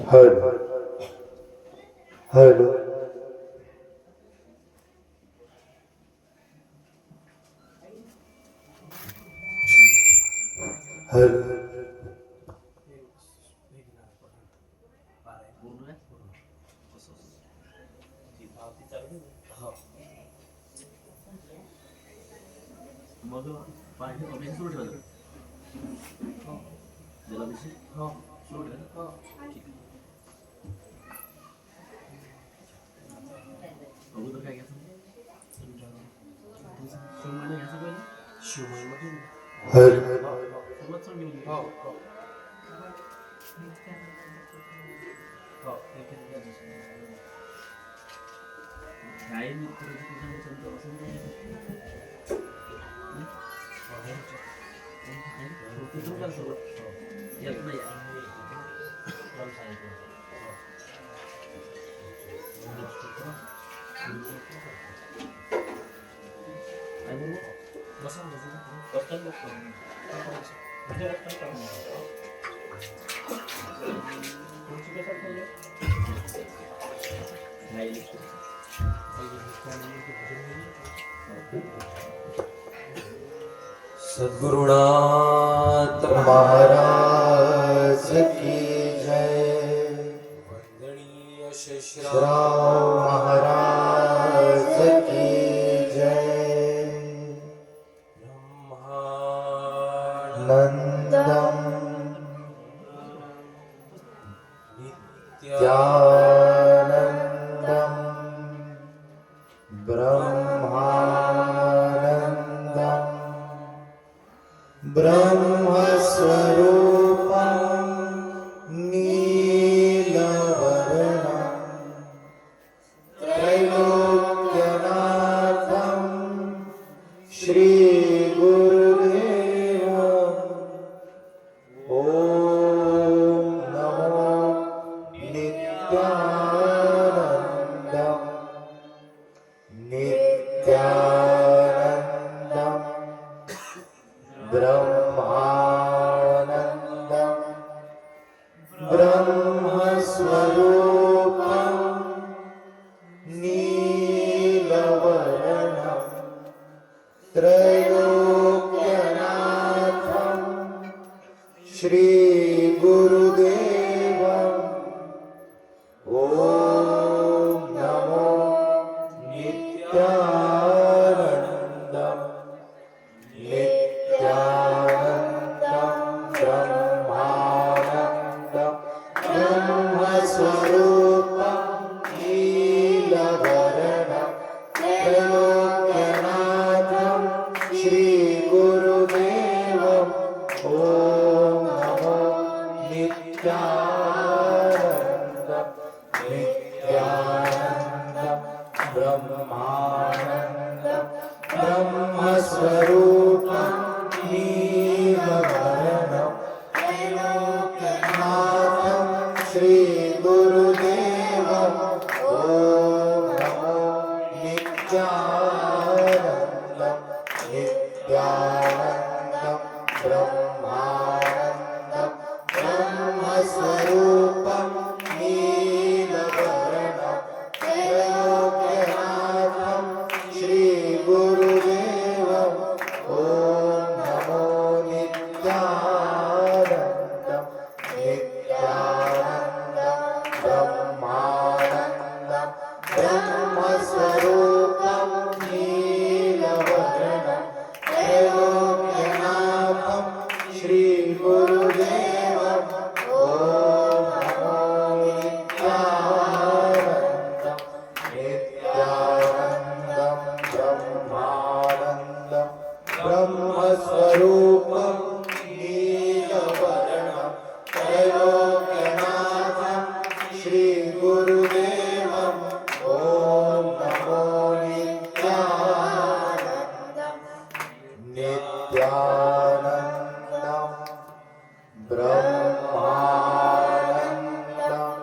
Hello hello hello मग पाणी अभियान सुरू ठेवलं जलाभिषेक सुरू ठेवलं ठीक आहे. अगोदर काय घ्यायचं शिवमाला घ्यायचं पहिलं शिवमाला हॅलो सुरुवात सांग घेऊन काय नाही येत नाही सद्गुरुनाथ महाराज की जय। वंदनीय शेषराव महाराज की जय। ब्रह्मानंदम नित्यानंदम ब्रह्मानंदम ब्रह्मस्वरूपं नीलवर्णं त्रैलोक्यनाथं श्रीगुरुदेवम् ॐ नमो नित्यानन्दं नित्यानन्दं ब्रह्मानन्दं ब्रह्मस्वरूपं नीलवर्णं त्रैलोक्यनाथं श्रीगुरुदेवम् ॐ नमो नित्यानन्दं नित्यानन्दं ब्रह्मानन्दं ब्रह्मस्वरूपं नीलवर्णं त्रैलोक्यनाथं श्रीगुरुदेवम् ॐ नमो नित्यानन्दं नित्यानन्दं ब्रह्मानन्दं ब्रह्मस्वरूपं नीलवर्णं त्रैलोक्यनाथं श्रीगुरुदेवम् ॐ नमो नित्यानन्दं नित्यानन्दं ब्रह्मानन्दं ब्रह्मस्वरूपं नीलवर्णं त्रैलोक्यनाथं श्रीगुरुदेवम् ॐ नमो नित्यानन्दं नित्यानन्दं ब्रह्मानन्दं ब्रह्मस्वरूपं नीलवर्णं त्रैलोक्यनाथं श्रीगुरुदेवम् ॐ नमो नित्यानन्दं नित्यानन्दं ब्रह्मानन्दं ब्रह्मस्वरूपं नीलवर्णं त्रैलोक्यनाथं श्रीगुरुदेवम् ॐ नमो नित्यानन्दं नित्यानन्दं ब्रह्मानन्दं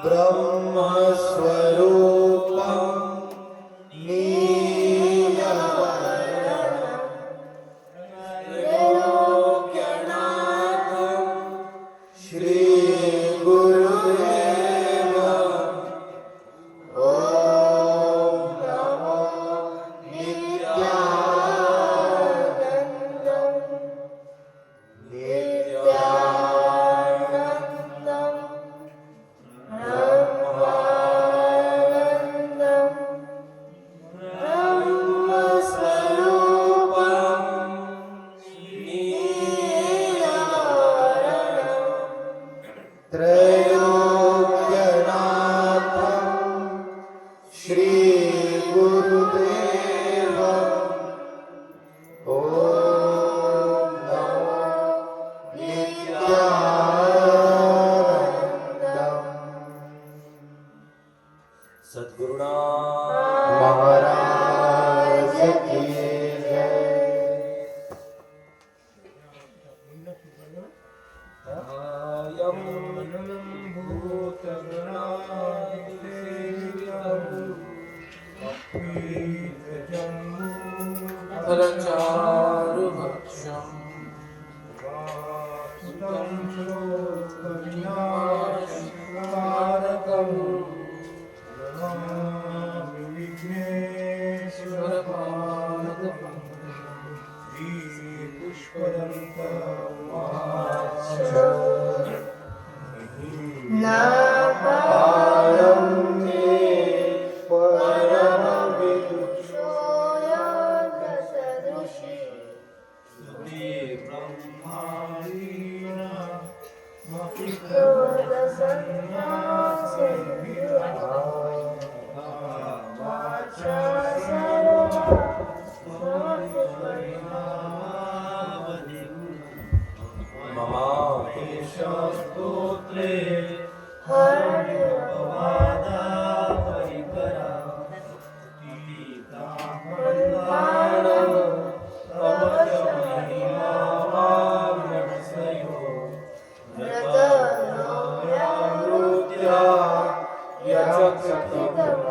ब्रह्मस्वरूपं नीलवर्णं त्रैलोक्यनाथं श्रीगुरुदेवम् ॐ नमो नित्यानन्दम् सद्गुरुनाथ महाराज की जय। आयं फलचारुभक्षम् नापायं मे परमविदुषोऽयसदृशी स्तोत्रे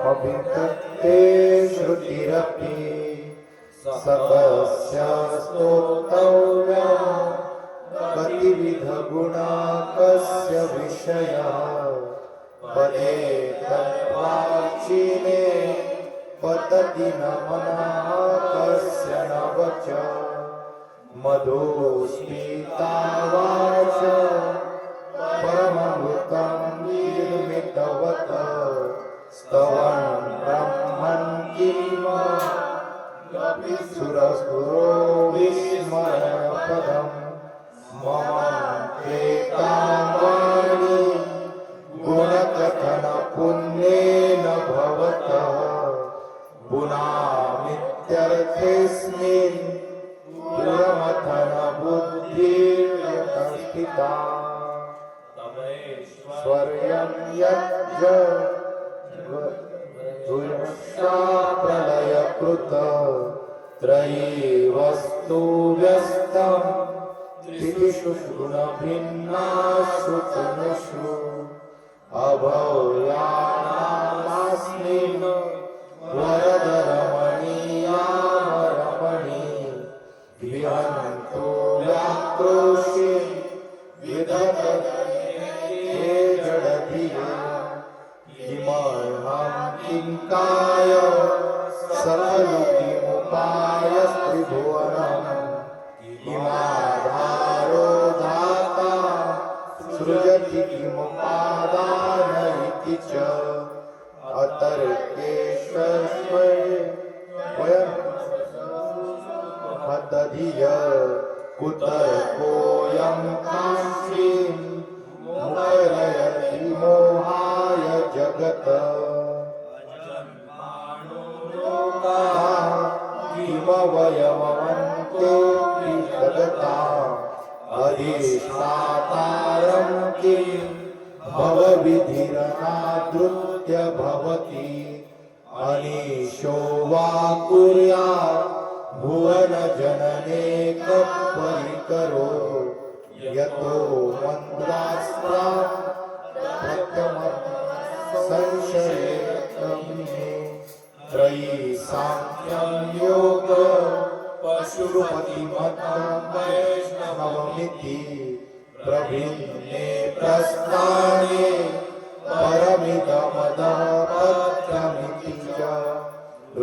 अभितत्ते श्रुतिरपि सकस्य स्तोतव्या गतिविधगुणाकस्य विषयः पदे तद्वाचिने पतति न मनः कस्य न वच मधुस्मितावाच परममृतं निर्मितवत स्तवन् ब्रह्मन् किम सुरसुरो विस्मयपदम् मम प्रेताङ्गानि गुणकथनपुण्येन भवतः पुनामित्यर्थेऽस्मिन् पुरमथनबुद्धिर्यतस्थिता स्वर्यं यज्ञ प्रलयकृत त्रयी वस्तु व्यस्तं त्रिषु गुणभिन्नासु तनुषु अभयानास्मिन् वरदरमणीयामरमणि विहन्तु व्याक्रोशे विदधते जडधिया किमर्हं किङ्काय सकलु किमुपायस्त्रिभुवनम् किमाधारो धाता सृजति किमुपादान इति च अतर्केश्वरे वयं हतधिय कुतर्कोऽयं कांक्षीन् मुखरयति मोहाय जगत् किमवयवन्तो सदता अधिष्ठातारं किं भवविधिरनादृत्य भवति अनीशो वा कुर्यात् भुवनजननेकपरिकरो यतो मन्द्रास्त्रा प्रथमं संशयितं मे त्रयी सांख्यं योग पशुपतिमतं वैष्णवमिति प्रभिन्ने प्रस्थाने परमिदमदपत्रमिति च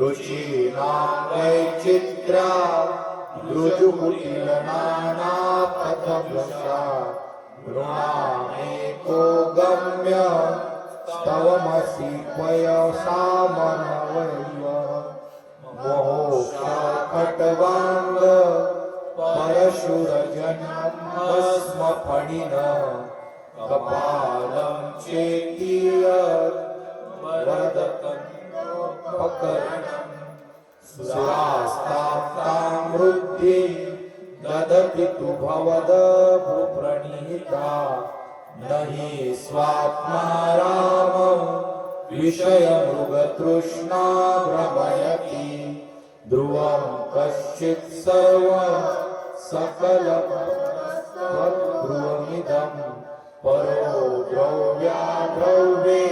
रुचीनां वैचित्र्या ऋजुकुटिलनानापथभ्रशा नृणामेको गम्य स्तवमसि पयसामनवैव मोक्षखट्वाङ्ग परशुरजन्मस्मफणिन कपालं चेतीयत् वरदकन्दपकरणं सुरास्तां वृद्धि ददति तु भवद प्रणीता न हि स्वात्मा राम विषयमृगतृष्णा भ्रमयति ध्रुवं कश्चित् सर्वं सकलध्रुवमिदं परो द्रव्ये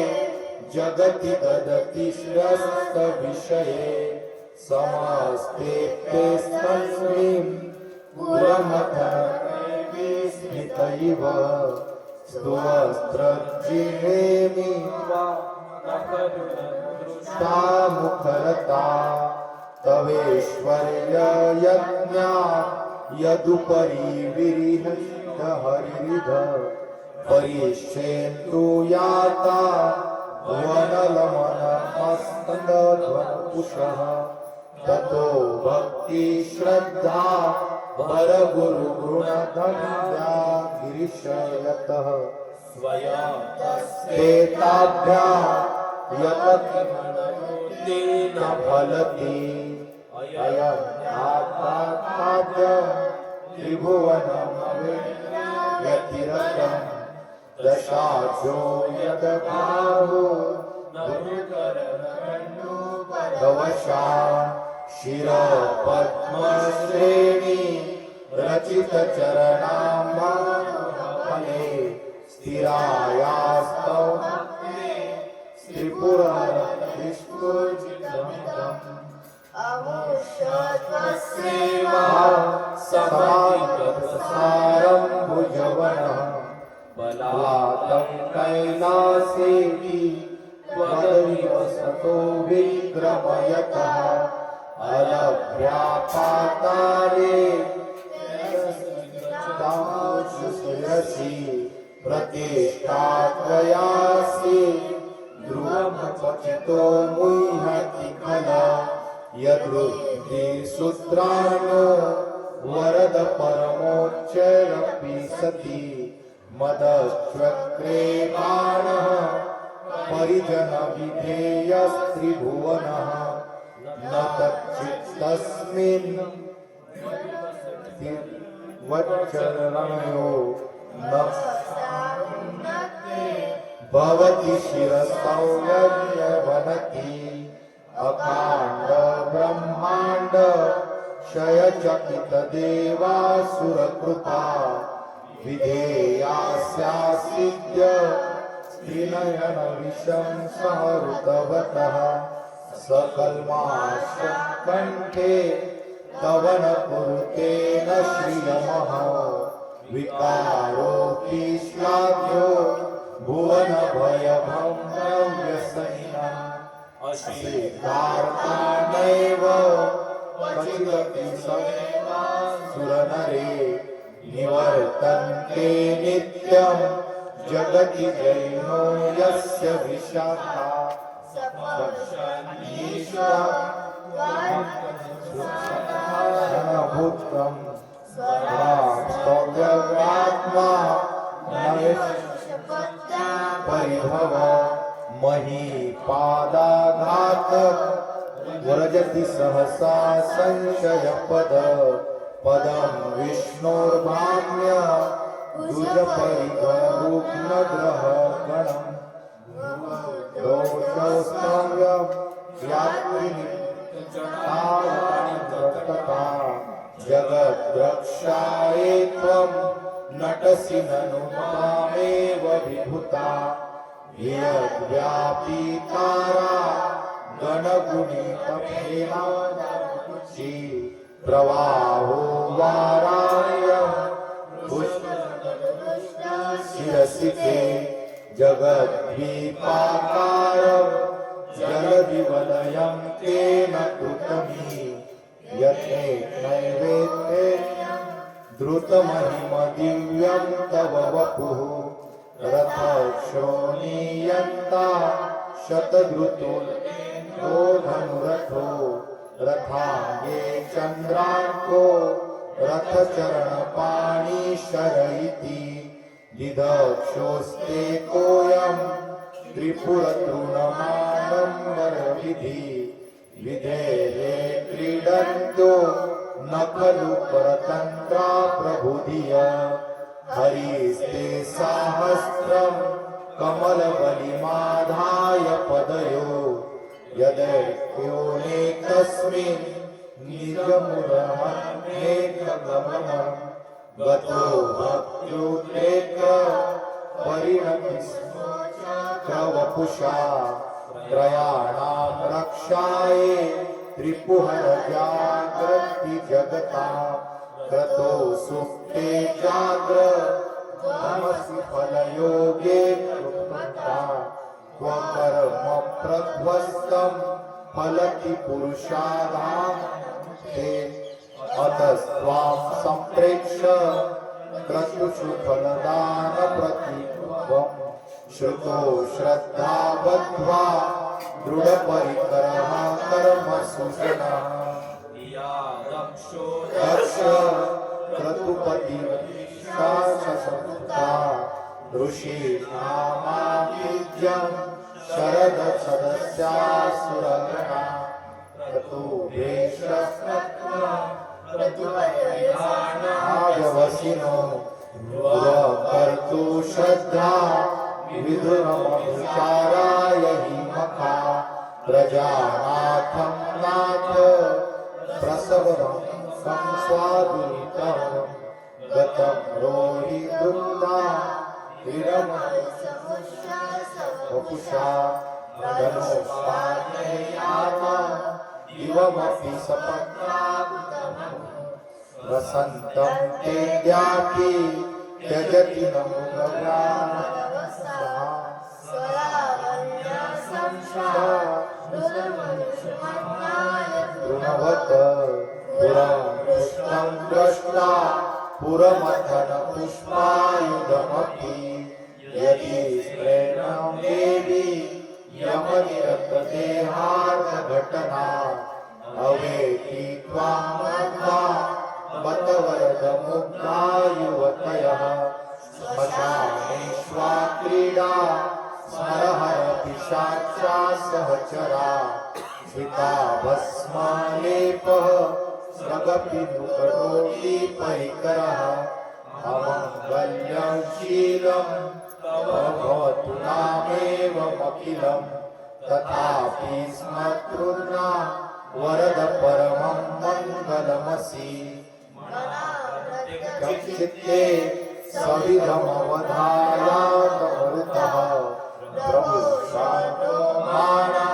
जगति ददति श्रेष्ठविषये समस्तेऽप्यस्मिन् पुरमथनस्मित इव स्तुवस्त्रजिह्वेमि मुखरता तवेश्वर्ययज्ञा यदुपरि विरिहत हरिरिध परिष्येन्तु याता वनलमनमस्तध्वपुषः ततो भक्ति श्रद्धा वरगुरुगुणधन्या गिरिशयतः स्वयं तस्तेताभ्यां यतकिमनोतेन फलति अयं आत्माद्यं त्रिभुवनमव्यतिरतं दशाख्यो यदभावो दवशा शिरपद्मश्रेणी रचितचरणाम्बफले स्थिरायास्तौ त्रिपुरनिष्कुजितमिदम् अमुष्यत्वसेवा समागतसारं भुजवनः बलातं कैलासेति त्वदविवसतो विक्रमयतः अलभ्यापाताले शिरसि प्रतिष्ठा त्वयासि ध्रुवमपचितो मुह्यति खला यदृद्धि सूत्राणो वरद परमोच्चैरपि सति मदश्चक्रे बाणः परिजनविधेयस्त्रिभुवनः न तच्चित्तस्मिन् वच्चरणयो न भवति शिरसंयज्ञवनति अकाण्ड ब्रह्माण्ड क्षयचकितदेवासुरकृपा विधेयास्यासिद्य स्त्रीनयन विषं सहृतवतः सकल्माश्च कण्ठे तव न कुरुते न श्रियमः विकारोऽपि श्लाघ्यो भुवनभयभङ्गव्यसनिनः अश्रीकार्तानैव क्वचिदपि सुरनरे निवर्तन्ते नित्यं जगति जैनो यस्य विशाखा भूतं स्तव्यवात्मा परिभव महीपादाघात व्रजति सहसा संशयपद पदं विष्णोर्भाम्य दुजपरिघरुग्नग्रहगणम् दोषौस्तव्यं यात्रिनिष्ठा जगद्रक्षाये त्वं नटसि ननु मामेव विभूता यद्व्यापीतारा गणगुणितप्रेमाची प्रवाहो वारायं शिरसि ते जगद्वीपाकारं जलदिवलयं तेन कृतमी यत्ने नैवेद्ये द्रुतमहिमदिव्यं तव वपुः रथक्षोणीयन्ता शतद्रुतो धनुरथो रथाङ्गे चन्द्रार्को रथचरणपाणिशर इति दिदक्षोस्ते कोऽयं त्रिपुरतृणमाडम्बरविधि विधेये क्रीडन्तो न खलु परतन्त्रा प्रबुधिय हरिस्ते साहस्रं कमलबलिमाधाय पदयो यदैक्योनेकस्मिन् निजमुदमन्येकगमनं गतो भक्त्युद्रेक परिणति क्रवपुषा त्रयाणां रक्षाये त्रिपुहर जागृति जगता क्रतो सुप्ते जाग्र तमसि फलयोगे कृपता क्व कर्म प्रध्वस्तं फलति पुरुषाधाते अतस्त्वां सम्प्रेक्ष्य क्रतुषु फलदानप्रतित्वम् श्रुतो श्रद्धा बद्ध्वा दृढपरिकरः कर्मसु जनः दक्ष क्रतुपतिशाससंस्था ऋषीणामाभिज्यं शरदसदस्यासुरगणा क्रतुभेषस्मत्वसिनो कर्तु श्रद्धा विधुरमनुचाराय हि मखा प्रजानाथं नाथ प्रसवनं संस्वादुरितं गतं रोहि दुग्धा विरमपुषा धनुष्पाणेयाना दिवमपि सपत्नाकुतमं वसन्तं ते द्यापि त्यजति न तृणवत पुरं पुष्पं दृष्ट्वा पुरमथन पुष्पायुधमपि यदि प्रेरणं देवी यमनिरतदेहार्थघटना अवेति त्वां मध्वा बत वरदमुग्धा युवतयः श्मशानेष्वा क्रीडा स्मरहर पिशाचा सहचरा स्मिता भस्मलेपः स्रगपि नुकरोति परिकरः अमङ्गल्यशीलं भवतु नामेवमखिलं तथापि स्मतृर्ना वरद परमं मङ्गलमसि चित्ते सविधमवधायातमरुतः प्रभु शान्तो माना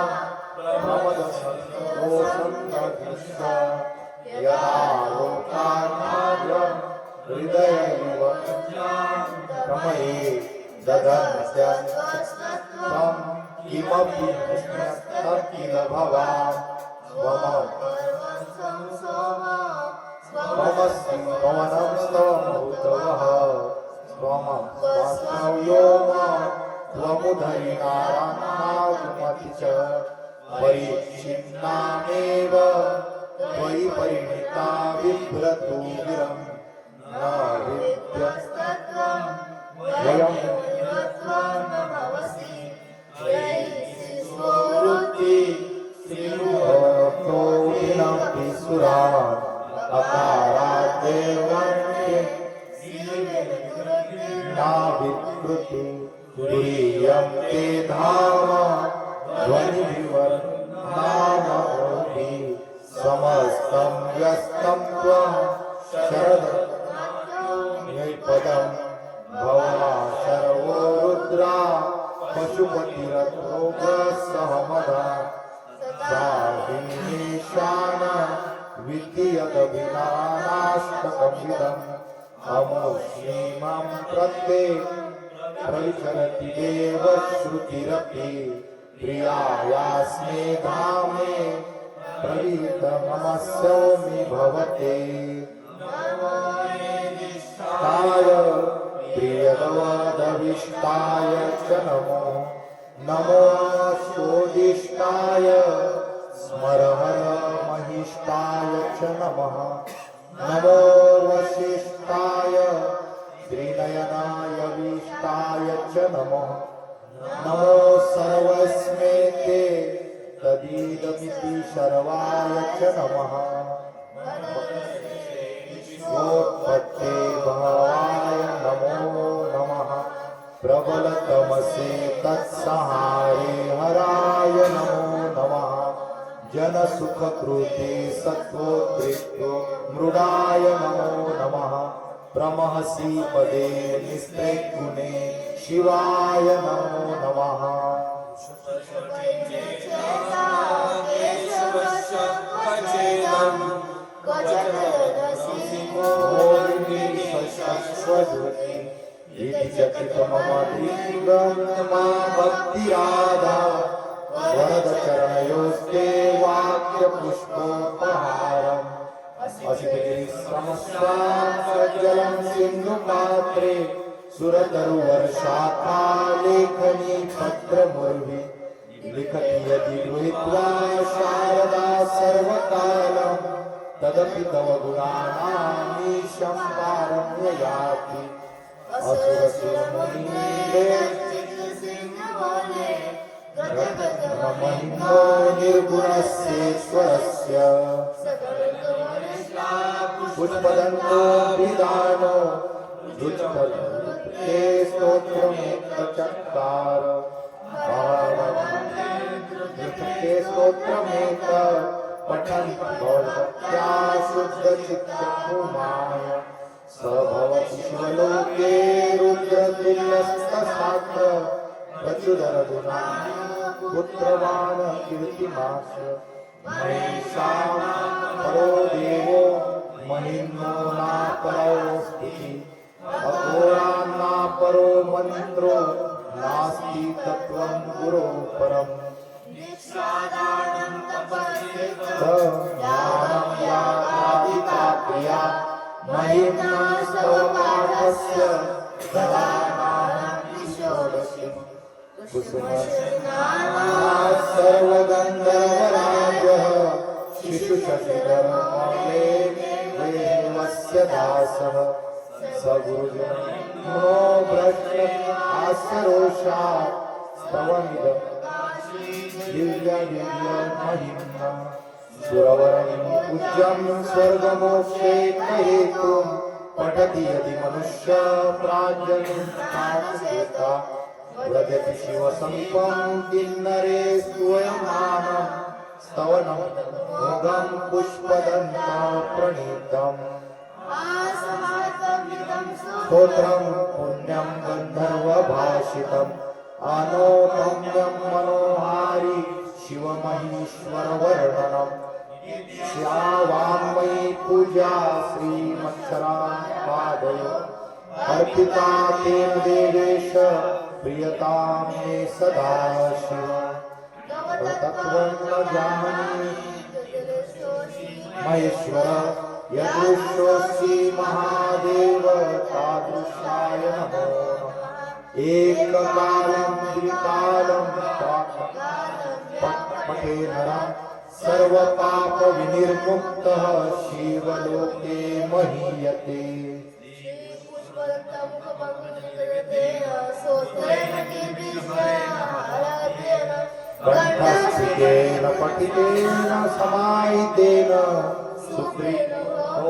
प्रमदसन्तोषन्तदृश्य यदा लोकानाद्यं हृदयैव प्रमये ददन्त्यं किमपि किल भवान् स्वमस्ति पवनं स्तवमुतवः स्वमं स्वास्थ्यव्योम त्वमुदयिनारान्नागुमति च परीक्षिन्नामेव त्वयि परिणिता बिभ्रतु गिरं न विद्यस्तत्त्वं वयं वृत्ति श्रीभवतो विनम्ति सुरान् अकारादेवन्ते नाभिकृति तुरीयं ते धाम ध्वनिविवर्णामोहि समस्तं व्यस्तं त्वं शरदपदं भवा सर्वो रुद्रा पशुपतिरथोग्रसहमदा साहिनीशान विद्यदभिनानाष्टकमिदम् अमुष्मीमं प्रत्ये प्रविचरति देवश्रुतिरपि प्रियायास्मे धामे प्रवीतमस्योमि भवते ताय प्रियदवदविष्टाय च नमो नमो स्वोदिष्टाय स्मरहर महिष्टाय च नमः नमो वसिष्ठाय त्रिनयनाय विष्टाय च नमः नमो सर्वस्मै ते तदीदत समिति शर्वाय च नमः विश्वोत्पत्ते भावाय नमो नमः प्रबलतमसे तत्सहारे हराय नमो नमः जनसुखकृते सत्त्वोद्रिक्तो मृडाय नमो नमः प्रमहसि पदे निस्त्रेगुणे शिवाय नमो नमः भक्तिराधा वरद चरणयोस्ते वाक्यपुष्पोपहारम् असितगिरिश्रमस्वाजलं सिन्धुपात्रे सुरतरुवर्षाखा लेखनी पत्रमुर्वि लिखति यदि गृहीत्वा शारदा सर्वकालम् तदपि तव गुणानामीशं पारं याति असुरसुरमुनीन्द्रे महिमो निर्गुणस्येश्वरस्य पुष्पदन्तो विदानो रुचते स्तोत्रमेकचत्कार रुचते स्तोत्रमेक पठन् भवत्या शुद्धचित्तकुमाय स भवति शिवलोके रुद्रतुल्यस्तसात्र प्रचुदरगुणा पुत्रवान् कीर्तिमास महेशां परो देवो महिम्नो नापरोऽस्ति अघोरान्नापरो मन्त्रो नास्ति तत्त्वं गुरो परम् ज्ञानं यात्रा क्रिया महिम्ना स्तवपाठस्य ददानां षोडशम् सर्वगन्धर्वराजः शिशुशशिधर्मले देवस्य दासः स गुरुजनो भ्रष्टहास्यरोषा स्तवमिदं दिव्यमहिम्ना सुरवरं पूज्यं स्वर्गमोक्षेकहेतुं पठति यदि मनुष्य प्राज्ञनिष्ठाचेता व्रजति शिवसमीपं किन्नरे स्वयमानं स्तवनं भोगं पुष्पदन्ता प्रणीतम् स्तोत्रं पुण्यं गन्धर्वभाषितम् अनोपम्यं मनोहारि शिवमहीश्वरवर्णनम् श्यावाङ्मयी पूजा श्रीमत्सरापादयो अर्पिता तेन देवेश प्रियतां मे सदा शिव तत्त्वं न जानामि महेश्वर यदृशोऽसि महादेव तादृशाय नमो नमः एककालं द्विकालं पठे नरः सर्वपापविनिर्मुक्तः शिवलोके महीयते कंठस्थितेन पठितेन समाहितेन सुप्रीमोऽभूतं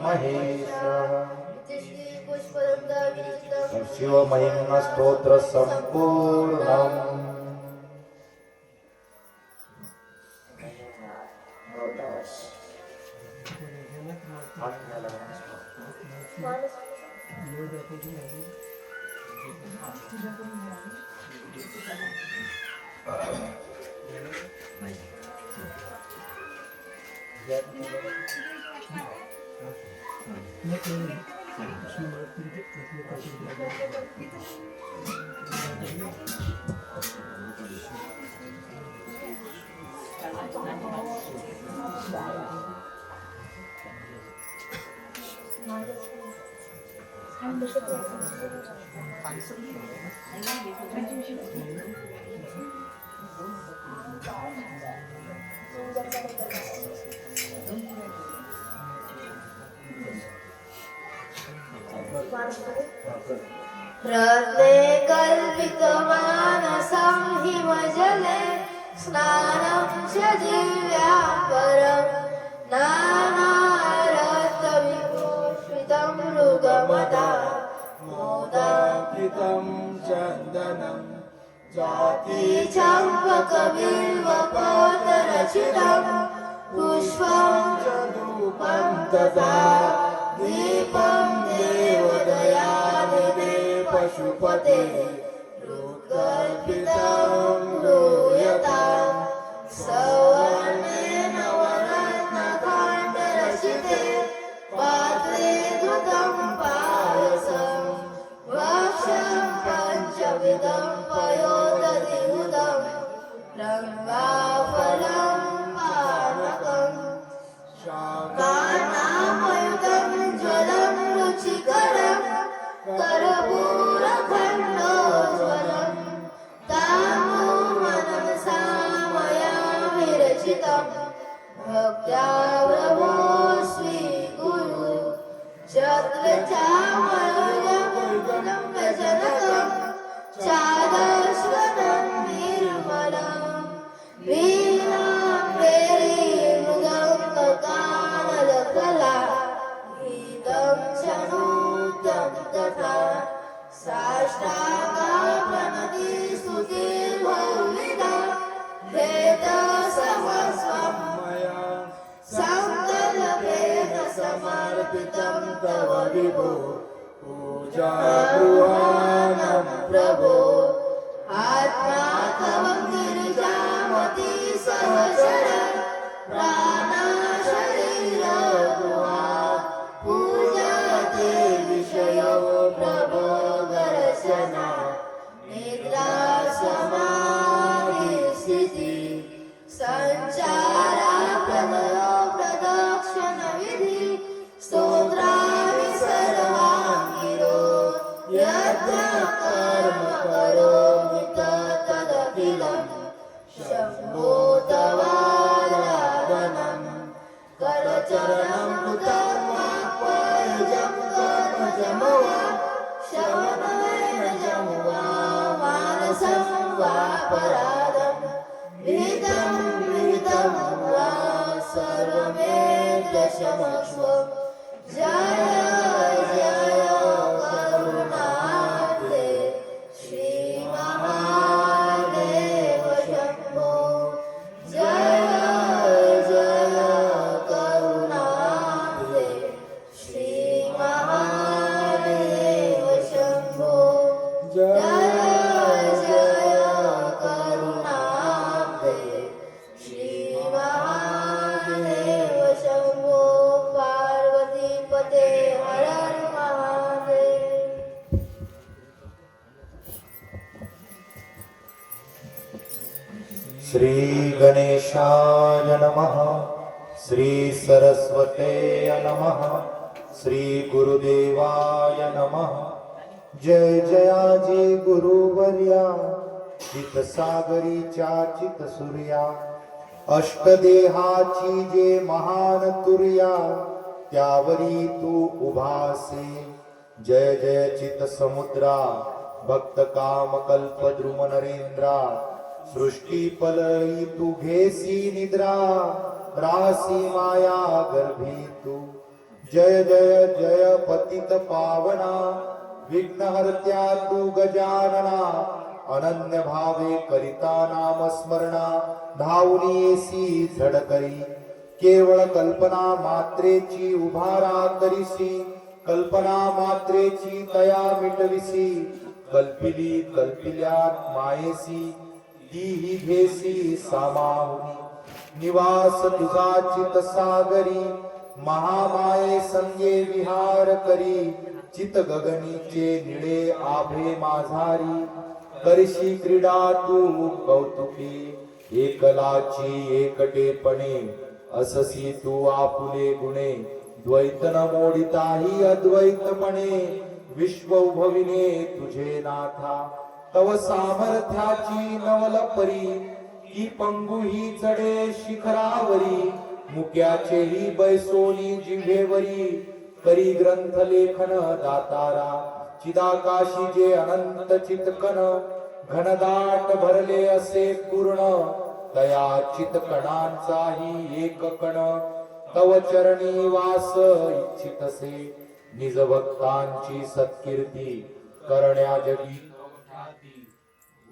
महेशः शिवमहिम्न स्तोत्र सम्पूर्णम् रत्ने कल्पितमानसं हिमजले स्नानं च दिव्याम्बरं नानारत्नविभूषितं मृगमदा मोदाङ्कितं चन्दनं जाति चम्पकबिल्वपत्ररचितं पुष्पं च धूपं तथा दीपं देवदयानिधे पशुपते कल्पितं रूयतां सवर्णेन वरत्नकाण्डरचिते पात्रे धृतं पायसं भक्ष्यं पञ्चविधं पयोदधिहुतं रङ्गाफलं पानकम् कानामयुतं ज्वलं रुचिकरं कर्पूरखण्डोज्ज्वलं ताम्बूलमनसा मया विरचितं भक्त्या प्रभो स्वीकुरु चक्रचामरुजं व्यजनकं चादस्वनं निर्मलं वीणां मृदङ्गकानलकला गीतं च नूतं तथा साष्टाङ्गप्रणति स्तुतिर्बहुविधा भेदसहस्रं मया सङ्कल्पेन समर्पितं तव विभो पूजा गृहाणं प्रभो आत्मा तव गिरिजामति सहचर प्राणशरीरगुहा पूजते विषयो प्रभो दर्शना निद्रा समाधिस्थिति सञ्चारा प्रदयो प्रदक्षिणविधि स्तोत्राणि सर्वाङ्गिरो यत्र कर्म करोमि तदखिलं शम्भो तवाराधनं करचरणं कृतं वाक्पयुजं कर्मजं वा श्रवणेन वा मानसं वापराधं विहितं वा सर्वमेतक्षमस्व जय जय करुणाब्धे श्रीमहादेव शम्भो जय जय करुणाब्धे श्रीमहादेव शम्भो जय जय करुणाब्धे श्रीमहादेव शम्भो पार्वतीपते हर हर महादेव श्री गणेशाय नमः श्री सरस्वते नमः श्री गुरुदेवाय नमः जय जयाजी गुरुवर्या चित सागरीच्या चित सूर्या अष्टदेहाची जे महान तुर्या त्यावरी तू उभासे जय जय चित समुद्रा भक्त काम कल्प द्रुम नरेंद्रा सृष्टी पलई तू घेसी निद्रा रासी माया गर्भी तू जय जय जय पतित पावना विघ्नहर्त्या तू गजानना अनन्य भावे करिता नाम स्मरणा धावली येसी झडकरी केवळ कल्पना मात्रेची उभारा करिसी कल्पना मात्रेची तया मिटविसी कल्पिली कल्पिल्यात मायेसी तीही घेसी सामाहुनी निवास तुझा चित सागरी महामाये संगे विहार करी चित गगनीचे निळे आभे माझारी करशी क्रीडा तू कौतुकी एकलाची एकटेपणे अससी तू आपुले गुणे द्वैत न मोडिताही अद्वैतपणे विश्व उभविने तुझे नाथा तव सामर्थ्याची नवल परी की पंगु ही चढे शिखरावरी मुक्याचेही बैसोनी जिव्हेवरी करी ग्रंथ लेखन दातारा चिदाकाशी जे अनंत चितकन घनदाट भरले असे पूर्ण तया चितकणांचाही एक कण तव चरणी वास इच्छितसे निज भक्तांची सत्कीर्ती करण्या जगी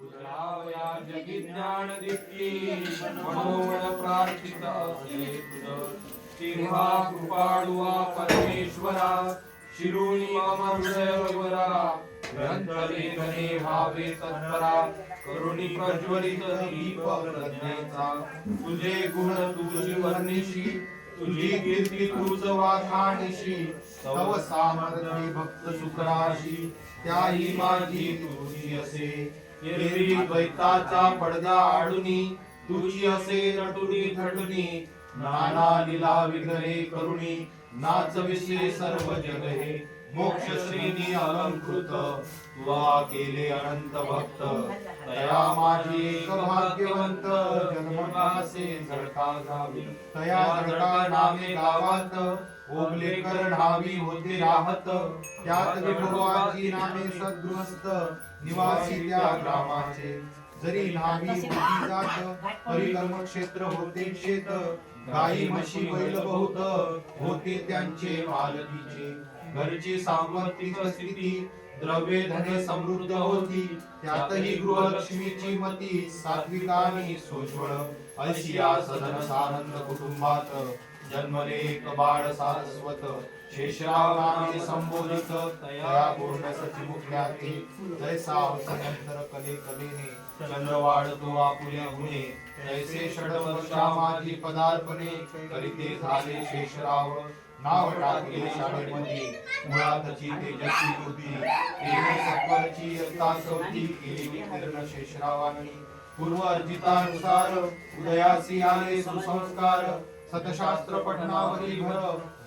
उजळावया जगी ज्ञान दीप्ती मनोमन प्रार्थित असे तुझ तेव्हा कृपाळुआ परमेश्वरा शिरुनी मम हृदयवरा ग्रंथ लेखने भावे तत्परा करुणी प्रज्वलित दीप प्रज्ञेचा तुझे गुण तुझी वर्णिशी तुझी कीर्ती तुझ वाखाणीशी तव सामर्थ्य भक्त सुखराशी त्याही माझी तुझी असे एरवी द्वैताचा पडदा आडुनी तुझी असे नटुनी थटुनी नाना लीला विग्रहे करुणी नाचविसे सर्व जग हे मोक्ष श्रीनी अलंकृत तुवा केले अनंत भक्त तया माझी एक भाग्यवंत जन्मकासे झळका घावी तया झळका नामे गावात ओगले करणावी होते राहत त्यात विठोबाची नामे सद्गृहस्थ निवासी त्या ग्रामाचे जरी नाही मोठी जात परिकर्म क्षेत्र होते शेत गाई म्हशी बैल बहुत होते त्यांचे मालकीचे घरची सामर्थ्यिक स्थिती द्रव्ये धने समृद्ध होती त्यातही गृहलक्ष्मीची मती सात्विकानी सोज्वळ अशी या सदन सानंद कुटुंबात जन्मले एक बाळ सारस्वत शेषराव नामे संबोधित तया पूर्ण सचिमुख्याती जैसा अवसनंतर कले कलेने चंद्र वाढतो आपुल्या गुणे तैसे षडवर्षा माझी पदार्पणे करीते झाले शेषराव नाव टाकले शाळेमध्ये मुळातची तेजस्वी होती तेने सत्वरची यत्ता चौथी केली विकीर्ण शेषरावांनी पूर्व अर्जितानुसार उदयासी आले सुसंस्कार सतशास्त्र पठणावरी भर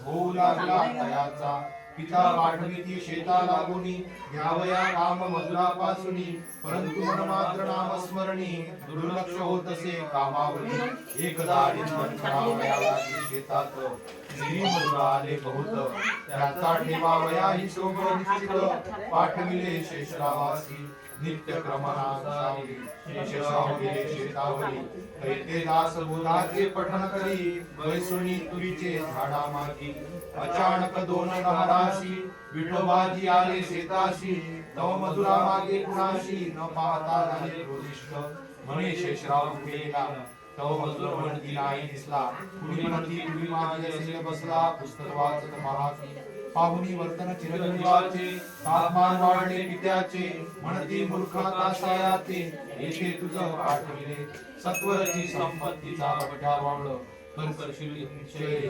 होऊ लागला तयाचा पिता पाठविती शेता लागुनी घ्यावया काम मजुरापासूनी परंतु मन मात्र नामस्मरणी दुर्लक्ष होत असे कामावरी एकदा निंदन करावया लागी शेतात श्री मजुरा आले बहुत त्याचा ठेवावया ही शोभ निश्चित पाठविले शेषरावासी नित्य क्रमनाशावरी शेषराव गेले शेतावरी कैते दास बोधाचे पठन करी वैसुनी तुरीचे झाडा मागी अचानक दोन नहराशी विठोबाजी आले शेताशी तव मधुरा मागे कुणाशी न पाहता झाले क्रोधिष्ठ म्हणे शेषराव गेला तव मधुर म्हणती नाही दिसला कुणी म्हणती तुम्ही माझे असेल बसला पुस्तक वाचत महाकी पाहुणी वर्तन चिरंजीवाचे तापमान वाढले पित्याचे म्हणती मूर्खता सायाते येथे तुझं पाठविले सत्वरची संपत्तीचा बटा वावळ पण करशील निश्चय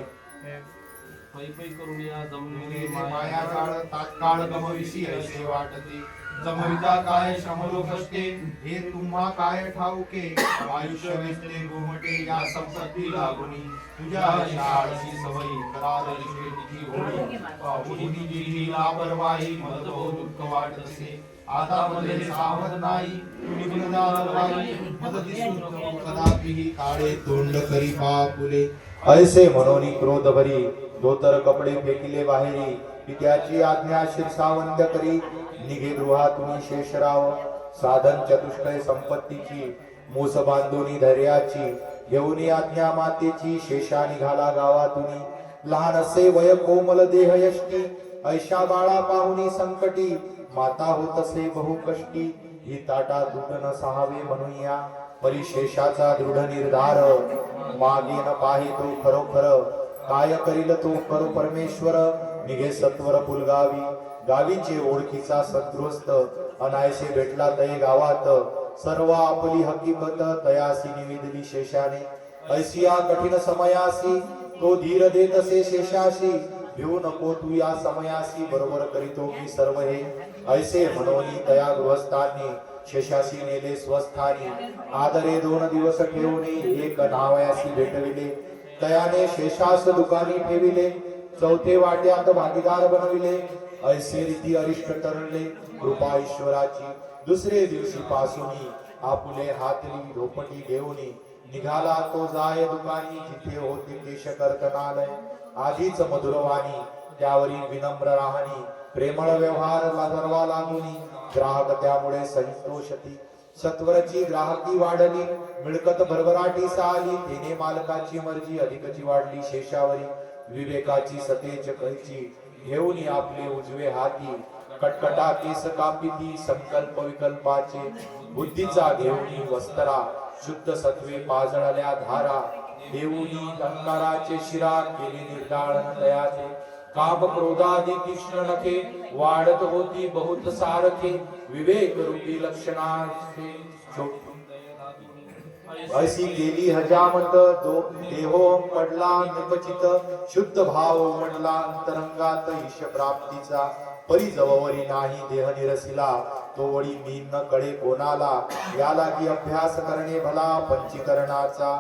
पै पै करून या मुले जमले माया जाळ तात्काळ गमविसी असे वाटते जमविता काय श्रमलो कष्टे हे तुम्हा काय ठाऊके आयुष्य वेचले गोमटे या संपत्ती लागुनी तुझ्या शाळची सवयी करार निष्ठे तिची होळी पाहुणी जी लापरवाही मद हो दुःख वाटत असे आता मध्ये सावध नाही कुणी गुणदारवाही मद दिसून कदापिही काळे तोंड करी पापुले ऐसे मनोनी क्रोध भरी धोतर कपडे फेकिले बाहेरी पित्याची आज्ञा शिरसावंत करी निघे गृहातून शेषराव साधन चतुष्टय संपत्तीची मूस बांधुनी धैर्याची घेऊन आज्ञा मातेची शेषा निघाला गावातून लहान असे वय कोमल देह यष्टी ऐशा बाळा पाहुनी संकटी माता होत असे बहु कष्टी ही ताटा दुट न सहावे म्हणूया परिशेषाचा दृढ निर्धार मागे न पाहे तो खरोखर काय करील तो करो परमेश्वर निघे सत्वर पुलगावी गावीचे ओळखीचा सद्गृहस्थ अनायसे भेटला तय गावात सर्व आपली हकीकत तयासी निवेदली शेषाने ऐसिया कठीण समयासी तो धीर देत असे शेषाशी भिवू नको तू या समयासी बरोबर करीतो मी सर्व हे ऐसे मनोनी तया गृहस्थांनी शेषाशी नेले स्वस्थानी आदरे 2 दिवस ठेवणे एक नावयासी भेटविले तयाने शेषास दुकानी ठेविले चौथे वाट्यात भागीदार बनविले ऐसे रीती अरिष्ट तरले कृपा ईश्वराची दुसरे दिवशी पासूनी आपुले हातली रोपटी घेऊनी निघाला तो जाय दुकानी जिथे होते केश कर्तनालय आधीच मधुरवाणी त्यावरी विनम्र राहणी प्रेमळ व्यवहार सर्वा लागुनी ग्राहक त्यामुळे संतोषती सत्वरची ग्राहकी वाढली, मिळकत भरभराटी साली, तेने मालकाची मर्जी अधिकची वाढली शेषावरी. विवेकाची सतेज कैची घेऊन आपले उजवे हाती, कटकटा केस कापिती संकल्प विकल्पाचे. बुद्धीचा घेऊन वस्तरा, शुद्ध सत्वे पाजळल्या धारा. देऊनी अहंकाराचे शिरा, केले निर्दाळन तयाचे. काम क्रोधादी तीक्ष्ण नखे, वाढत होती बहुत सारखे. विवेक रूपी लक्षणाचे अशी केली हजामत. देहो पडला निपचित, शुद्ध भाव उमटला अंतरंगात. ईश प्राप्तीचा परिजवरी नाही देह निरसिला, तो वळी मी न कळे कोणाला. याला की अभ्यास करणे भला पंचीकरणाचा.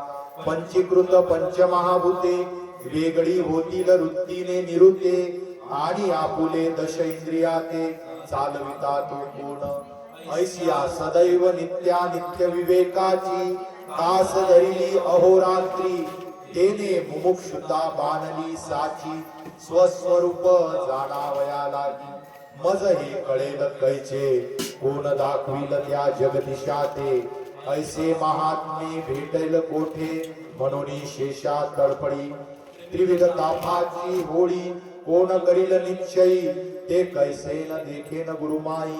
पंचीकृत पंचमहाभूते वेगळी होतील वृत्तीने निरुते. आणि आपुले दश इंद्रियाते चालविता तो कोण. ऐसिया सदैव नित्या नित्य विवेकाची, तास धरिली अहोरात्री. तेने मुमुक्षुता बाणली साची, स्वस्वरूप जाणावया लागी. मज हे कळेल कैचे, कोण दाखविल त्या जगदिशाते. ऐसे महात्मे भेटेल कोठे, म्हणून शेषा तळपडी. त्रिविध तापाची होळी, कोण करील निश्चयी. ते कैसे न देखेन गुरुमाई,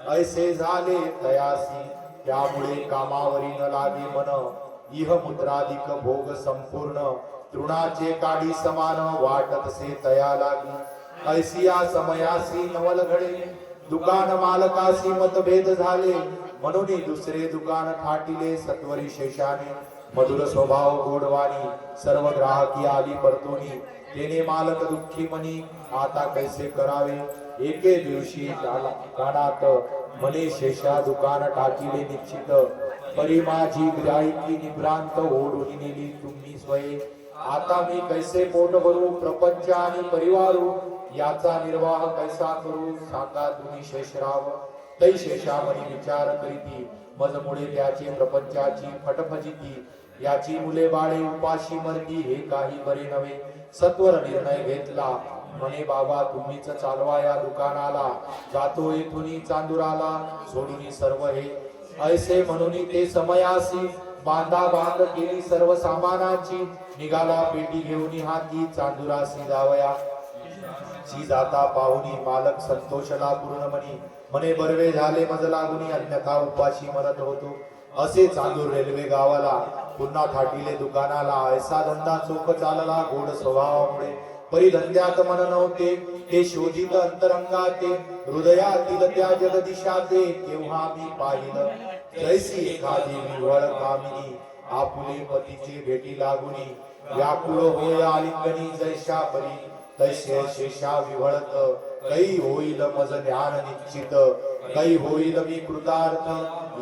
ऐसे झाले तयासी. त्यामुळे कामावरी न लागे मन, इह मुद्रादिक भोग संपूर्ण. तृणाचे काडी समान वाटतसे तया लागी. ऐसिया समयासी नवल घडे, दुकान मालकासी मतभेद झाले. म्हणून दुसरे दुकान थाटिले सत्वरी शेषाने. मधुर स्वभाव गोडवाणी, सर्व ग्राहकी आली परतोनी. तेने मालक दुःखी मनी, आता कैसे करावे. एके दिवशी कानात मने शेषा दुकान टाकिले निश्चित. परी माझी ग्राहिकी निभ्रांत ओढून नेली तुम्ही स्वये. आता मी कैसे पोट भरू, प्रपंच आणि परिवारू. याचा निर्वाह कैसा करू, सांगा तुम्ही शेषराव. तै शेषामणी विचार करीती, मजमुळे त्याची प्रपंचाची फटफजिती. याची मुले बाळे उपाशी मरती, हे काही बरे नव्हे. सत्वर निर्णय घेतला, म्हणे बाबा तुम्हीच चालवा या दुकानाला. जातो येथून चांदुराला, सोडून सर्व हे. ऐसे म्हणून ते समयासी, बांधा बांध केली सर्व सामानाची. निघाला पेटी घेऊन हाती, चांदुरासी जावया. शी जाता पाहुनी मालक संतोषला पूर्ण मनी. म्हणे बरवे झाले मज लागुनी, अन्यथा उपाशी मरत होतो. असे चांदूर रेल्वे गावाला, पुन्हा थाटिले दुकानाला. ऐसा धंदा चोख चालला गोड स्वभावामुळे. परिधंद्यात मन नव्हते, ते शोधित अंतरंगाते. हृदयातील त्या जगदिशाते, तेव्हा मी पाहिलं जैसी एखादी विवळ कामिनी. आपुले पतीचे भेटी लागुनी, व्याकुळ होय आलिंगनी. जैशा परी तैसे शेषा विवळत, कै होईल मज ज्ञान निश्चित. कै होईल मी कृतार्थ,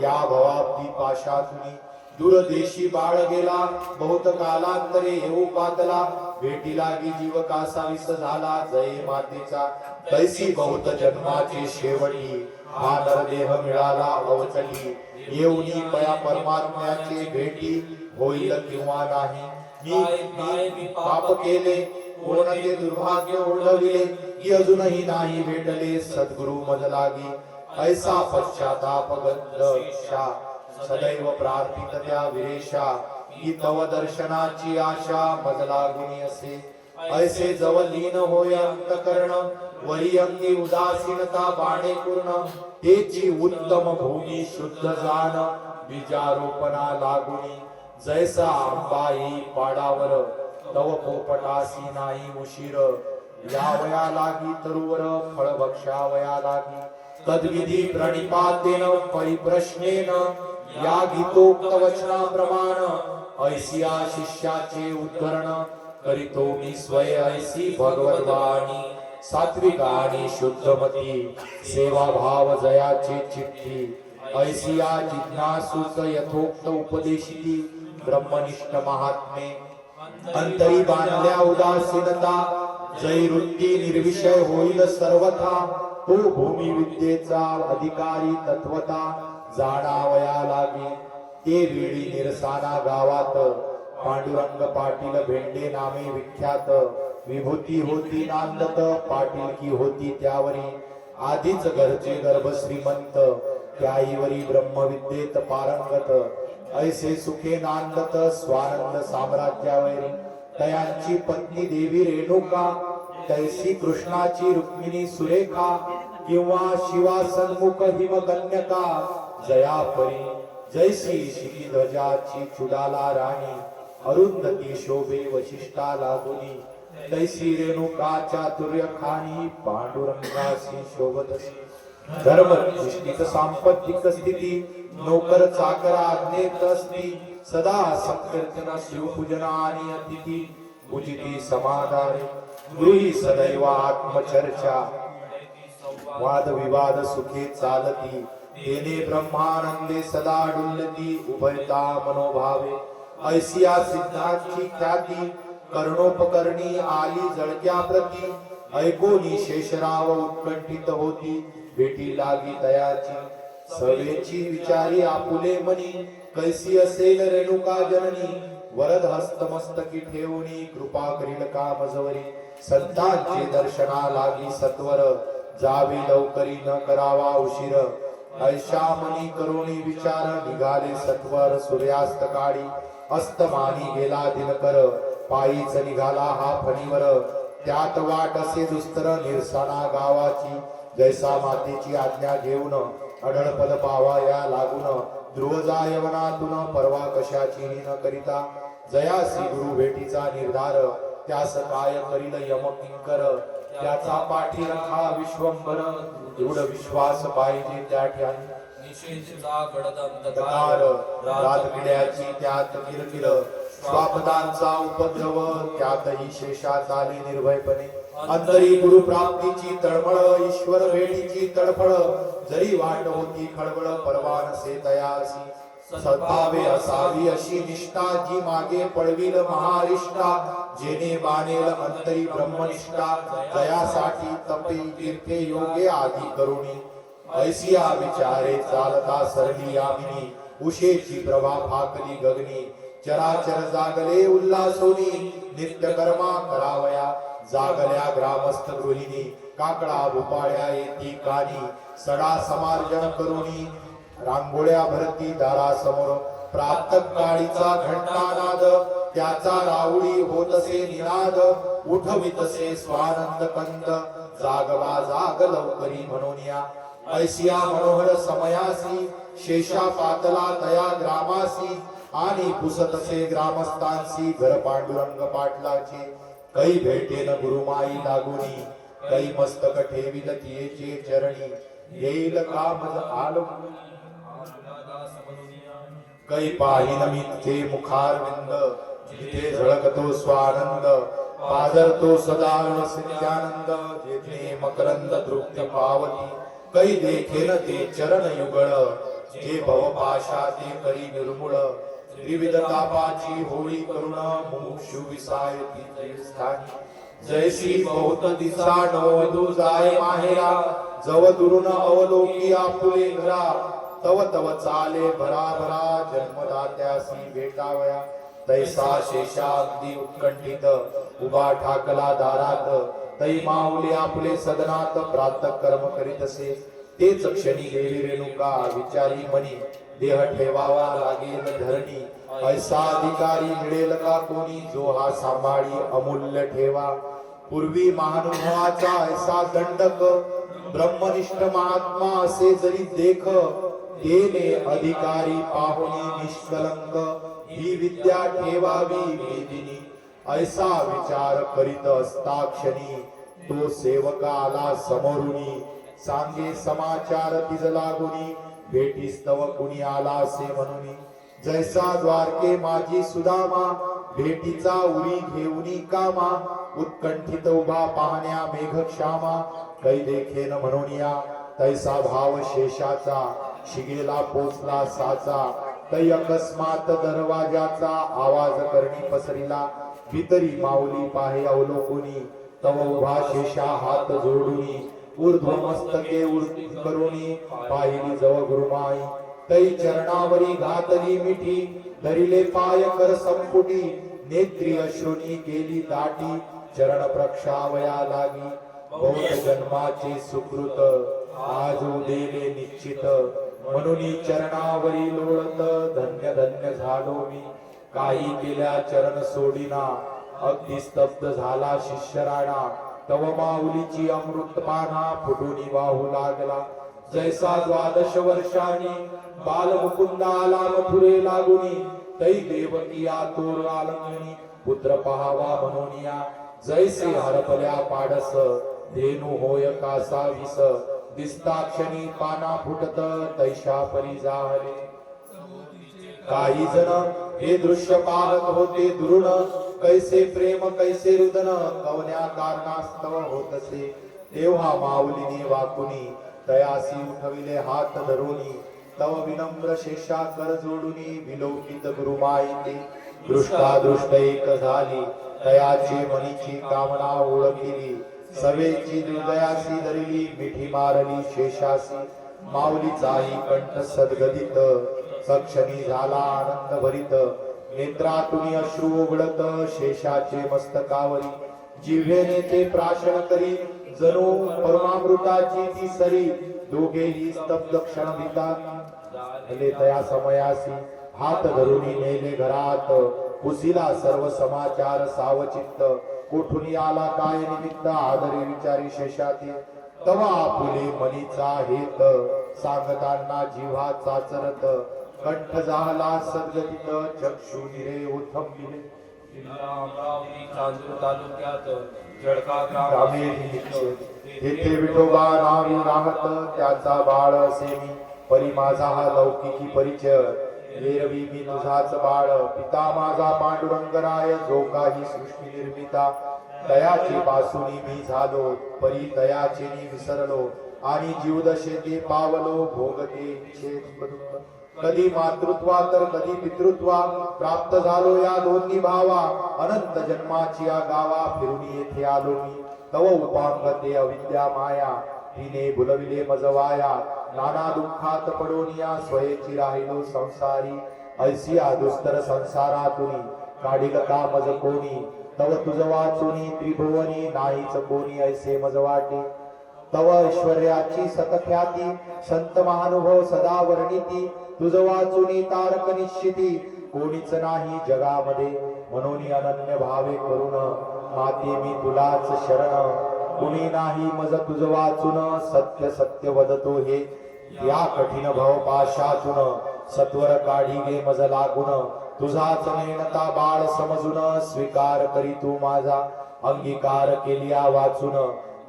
या भवाब्दी पाशातुनी. दूरदेशी बाळ गेला, बहुत कालांतरे येऊ पातला. भेटी लागी जीव कासा विस झाला, जय मातेचा. तैसी बहुत जन्माची शेवटी, हा नरदेह मिळाला अवचली. येऊनी पया परमात्म्याचे भेटी, होईल किंवा नाही. मी पाप केले, कोणते दुर्भाग्य ओढविले, की अजूनही नाही भेटले सद्गुरु मज लागी. ऐसा पश्चाताप गंधशा, सदैव प्रार्थित त्या विरेशा. की तव दर्शनाची आशा मज लागुनी असे. ऐसे जवळ लीन होय अंतकरण, वरी अंगी उदासीनता बाणे पूर्ण. तेची उत्तम भूमी शुद्ध जाण, बीजारोपणा लागुनी. जैसा आंबा येई पाडावर, तव पोपटासी नाही उशीर. यावया लागी तरुवर, फळ भक्षावया लागी. तद्विधी प्रणिपातेन परिप्रश्नेन, या गीतोक्त वचनाप्रमाण. ऐसिया शिष्याचे उद्धरण, करीतो मी स्वय ऐसी भगवद्वाणी. सात्विकानी शुद्धमती, सेवा भाव जयाचे चित्ती. ऐसिया जिज्ञासूच यथोक्त उपदेशिती. ब्रह्मनिष्ठ महात्मे अंतरी बांधल्या उदासीनता. जय वृत्ती निर्विषय होईल सर्वथा. तो भूमी विद्येचा अधिकारी तत्वता, जाणावया लागे. ते वेळी निरसाना गावात, पांडुरंग पाटील भेंडे नामे विख्यात. विभूती होती नांदत, पाटील की होती त्यावरी. आधीच घरचे गर्भ श्रीमंत, त्याईवरी ब्रह्मविद्येत पारंगत ऐसे सुखे नांदत स्वानंद साम्राज्यावैरी तयांची पत्नी देवी रेणुका तैसी कृष्णाची रुक्मिणी सुरेखा किंवा शिवा सन्मुख हिमकन्यका जयापरी जैसी शिखी ध्वजाची चुडाला राणी अरुंधती शोभे वशिष्ठा लागुनी तैसी रेणुका चातुर्य खाणी पांडुरंगासी शोभतसी धर्मनिष्ठित सांपत्तिक स्थिती नोकर चाकर आज्ञेत असती सदा संकीर्तन शिवपूजना आणि अतिथी उचिती समाधाने गृही सदैव आत्मचर्चा वाद विवाद सुखे चालती तेने ब्रह्मानंदे सदा डुलती उभयता मनोभावे ऐसिया सिद्धांची ख्याती कर्णोपकरणी आली जळक्या प्रती ऐकोनी शेषराव उत्कंठित होती भेटी लागी तयाची सवेची विचारी आपुले मनी कैसी असेल रेणुका जननी वरद हस्तमस्तकी ठेवणी कृपा करील कामजवरी संतांचे दर्शना लागी सत्वर जावी लवकरी न करावा उशीर ऐशा मनी करुणी विचार निघाले सत्वर सूर्यास्त काळी अस्तमानी गेला दिनकर पायीच निघाला हा फणीवर त्यात वाट असे दुस्तर निरसाना गावाची जैसा मातेची आज्ञा घेऊन अढळपद पावा या लागून ध्रुव जायवनातून परवा कशाची न करिता जयासी गुरु भेटीचा निर्धार त्यास काय करील यम किंकर त्याचा पाठी रखा विश्वंभर दृढ विश्वास पाहिजे त्या ठिकाणी निषेधचा गडद अंधकार रात किड्याची त्यात किरकिर स्वापदांचा उपद्रव त्यातही शेषा चाले निर्भयपणे अंतरी गुरु प्राप्तीची तळमळ ईश्वर भेटीची तडफळ जरी वाट होती खळबळ परवानसे तयासी सद्भावे असावी अशी निष्ठा जी मागे पळविल महारिष्ठा जेने बाणेल अंतरी ब्रह्मनिष्ठा जयासाठी तपे तीर्थे योगे आदी करुणी ऐसिया विचारे चालता सरली यामिनी उशेची प्रभा फाकली गगनी चराचर जागले उल्हासोनी नित्य कर्मा करावया जागल्या ग्रामस्थ गृहिणी काकडा भुपाळ्या येती कानी सडा समार्जन करुणी रांगोळ्या भरती दारासमोर प्रातः काळीचा घंटानाद त्याचा राहुडी होतसे निनाद उठवितसे स्वानंद कंद जागवा जाग लवकरी म्हणून या ऐसिया मनोहर समयासी शेषा पातला तया ग्रामासी आणि पुसतसे ग्रामस्थांसी घर पांडुरंग पाटलाचे कै भेटेन गुरुमाई लागुनी कै मस्तक ठेविल तियेचे चरणी येईल कामज आलो कै पाहिन मिथे मुखारविंद जिथे झळकतो स्वानंद पाजरतो सदा सिद्धानंद जेथे मकरंद तृप्ती पावती कै देखेन ते चरण युगळ जे भवपाशा ते करी निर्मूळ त्रिविध तापाची होळी करुण मुमुक्षु विसायती स्थानी जैसी बहुत दिसा नवधू जाय माहेरा जव दुरुन अवलोकी आपुले घरा तव तव चाले भरा भरा जन्मदात्यासी भेटावया तैसा शेषा अगदी उत्कंठित उभा ठाकला दारात तै माऊली आपले सदनात प्रातः कर्म करीत असे तेच क्षणी गेली रेणुका विचारी मनी देह ठेवावा लागेल धरणी ऐसा अधिकारी मिळेल का कोणी जो हा सांभाळी अमूल्य ठेवा पूर्वी महानुभवाचा ऐसा दंडक ब्रह्मनिष्ठ महात्मा असे जरी देख तेने अधिकारी पाहुणी निष्कलंक ही विद्या ठेवावी वेदिनी ऐसा विचार करीत असता क्षणी तो सेवक आला समोरुनी सांगे समाचार तिज लागुनी भेटीस्तव कुणी आला असे म्हणून जैसा द्वारके माझी सुदामा भेटीचा उरी घेऊनी कामा उत्कंठित उभा पाहण्या मेघक्षामा कै देखेन म्हणून या तैसा भाव शेषाचा शिगेला पोचला साचा तै अकस्मात दरवाजाचा आवाज करणी पसरिला भीतरी माऊली पाहे अवलोकुनी तव उभा शेषा हात जोडुनी ऊर्ध्व मस्तके करुणी पाहिली जव गुरुमाई तै चरणावरी घातली मिठी धरिले पाय कर संपुटी नेत्री अश्रुनी केली दाटी चरण प्रक्षावया लागी बहुत जन्माचे सुकृत आज उदेले निश्चित म्हणून चरणावरी लोळत धन्य धन्य झालो मी. काही केल्या चरण सोडिना अगदी स्तब्ध झाला शिष्य राणा. तव माऊलीची अमृतपाना फुटून वाहू लागला. जैसा 12 वर्षांनी बाल मुकुंदा आला मथुरे लागुनी. तै देवकी आतुर आलंगणी पुत्र पहावा म्हणूनिया. जैसे हरपल्या पाडस धेनु होय कासा विस. दिसताक्षणी पाना फुटत तैशा परी जाहले. काही जण हे दृश्य पाहत होते दुरुण. कैसे प्रेम कैसे रुदन कवन्या कारणास्तव होतसे. तेव्हा माऊलीने वाकुनी तयासी उठविले हात धरुनी. तव विनम्र शेषा कर जोडुनी विलोकित गुरुमाई ते. दृष्टादृष्ट एक झाली तयाची मनीची कामना ओळखिली. सवेची हृदयासी धरिली मिठी मारली शेषासी. माऊलीचाही कंठ सद्गदित सक्षमी झाला आनंद भरित. नेत्रातून अश्रू उघडत शेषाचे मस्तकावरी. जिव्हेने ते प्राशन करी जणू परमामृताची ती सरी. दोघेही स्तब्ध क्षण झाले तया समयासी. हात धरुनी नेले घरात पुसिला सर्व समाचार सावचित्त. कोठून आला काय निमित्त आदरे विचारी शेषाती. तवा आपुले मनीचा हेत सांगताना जिव्हा चाचरत. कंठ झाला सद्गदित चक्षु निरे उथंबिले. जिल्हा अमरावती चांदूर तालुक्यात जळका ग्रामे तेथे विठोबा नावी राहत त्याचा बाळ असे मी. परी माझा हा लौकिकी परिचय एरवी मी तुझाच बाळ. पिता माझा पांडुरंगराय जो काही सृष्टी निर्मिता. तयाचे पासूनी मी झालो परी तयाचे मी विसरलो. आणि जीवदशेते पावलो भोगते इच्छेत दुःख. कधी मातृत्वा तर कधी पितृत्वा प्राप्त झालो या दोन्ही भावा. अनंत जन्माची या गावा फिरून येथे आलो मी. तव उपांगते अविद्या माया तिने बुलविले मजवाया. नाना दुःखात पडून या स्वयेची राहिलो संसारी. ऐसिया दुस्तर संसारातुनी काढिलता मज कोणी. तव तुझ वाचुनी त्रिभुवनी नाहीच कोणी ऐसे मज वाटे. तव ऐश्वर्याची सतख्याती संत महानुभव सदा वर्णिती. तुझ वाचुनी तारक निश्चिती कोणीच नाही जगामध्ये. म्हणून अनन्य भावे करून माते मी तुलाच शरण. कुणी नाही मज तुझ वाचून सत्य सत्य वदतो हे. या कठीण भव पाशातून सत्वर काढी गे मज लागून. तुझाच नेणता बाळ समजून स्वीकार करी तू माझा. अंगीकार केलिया वाचून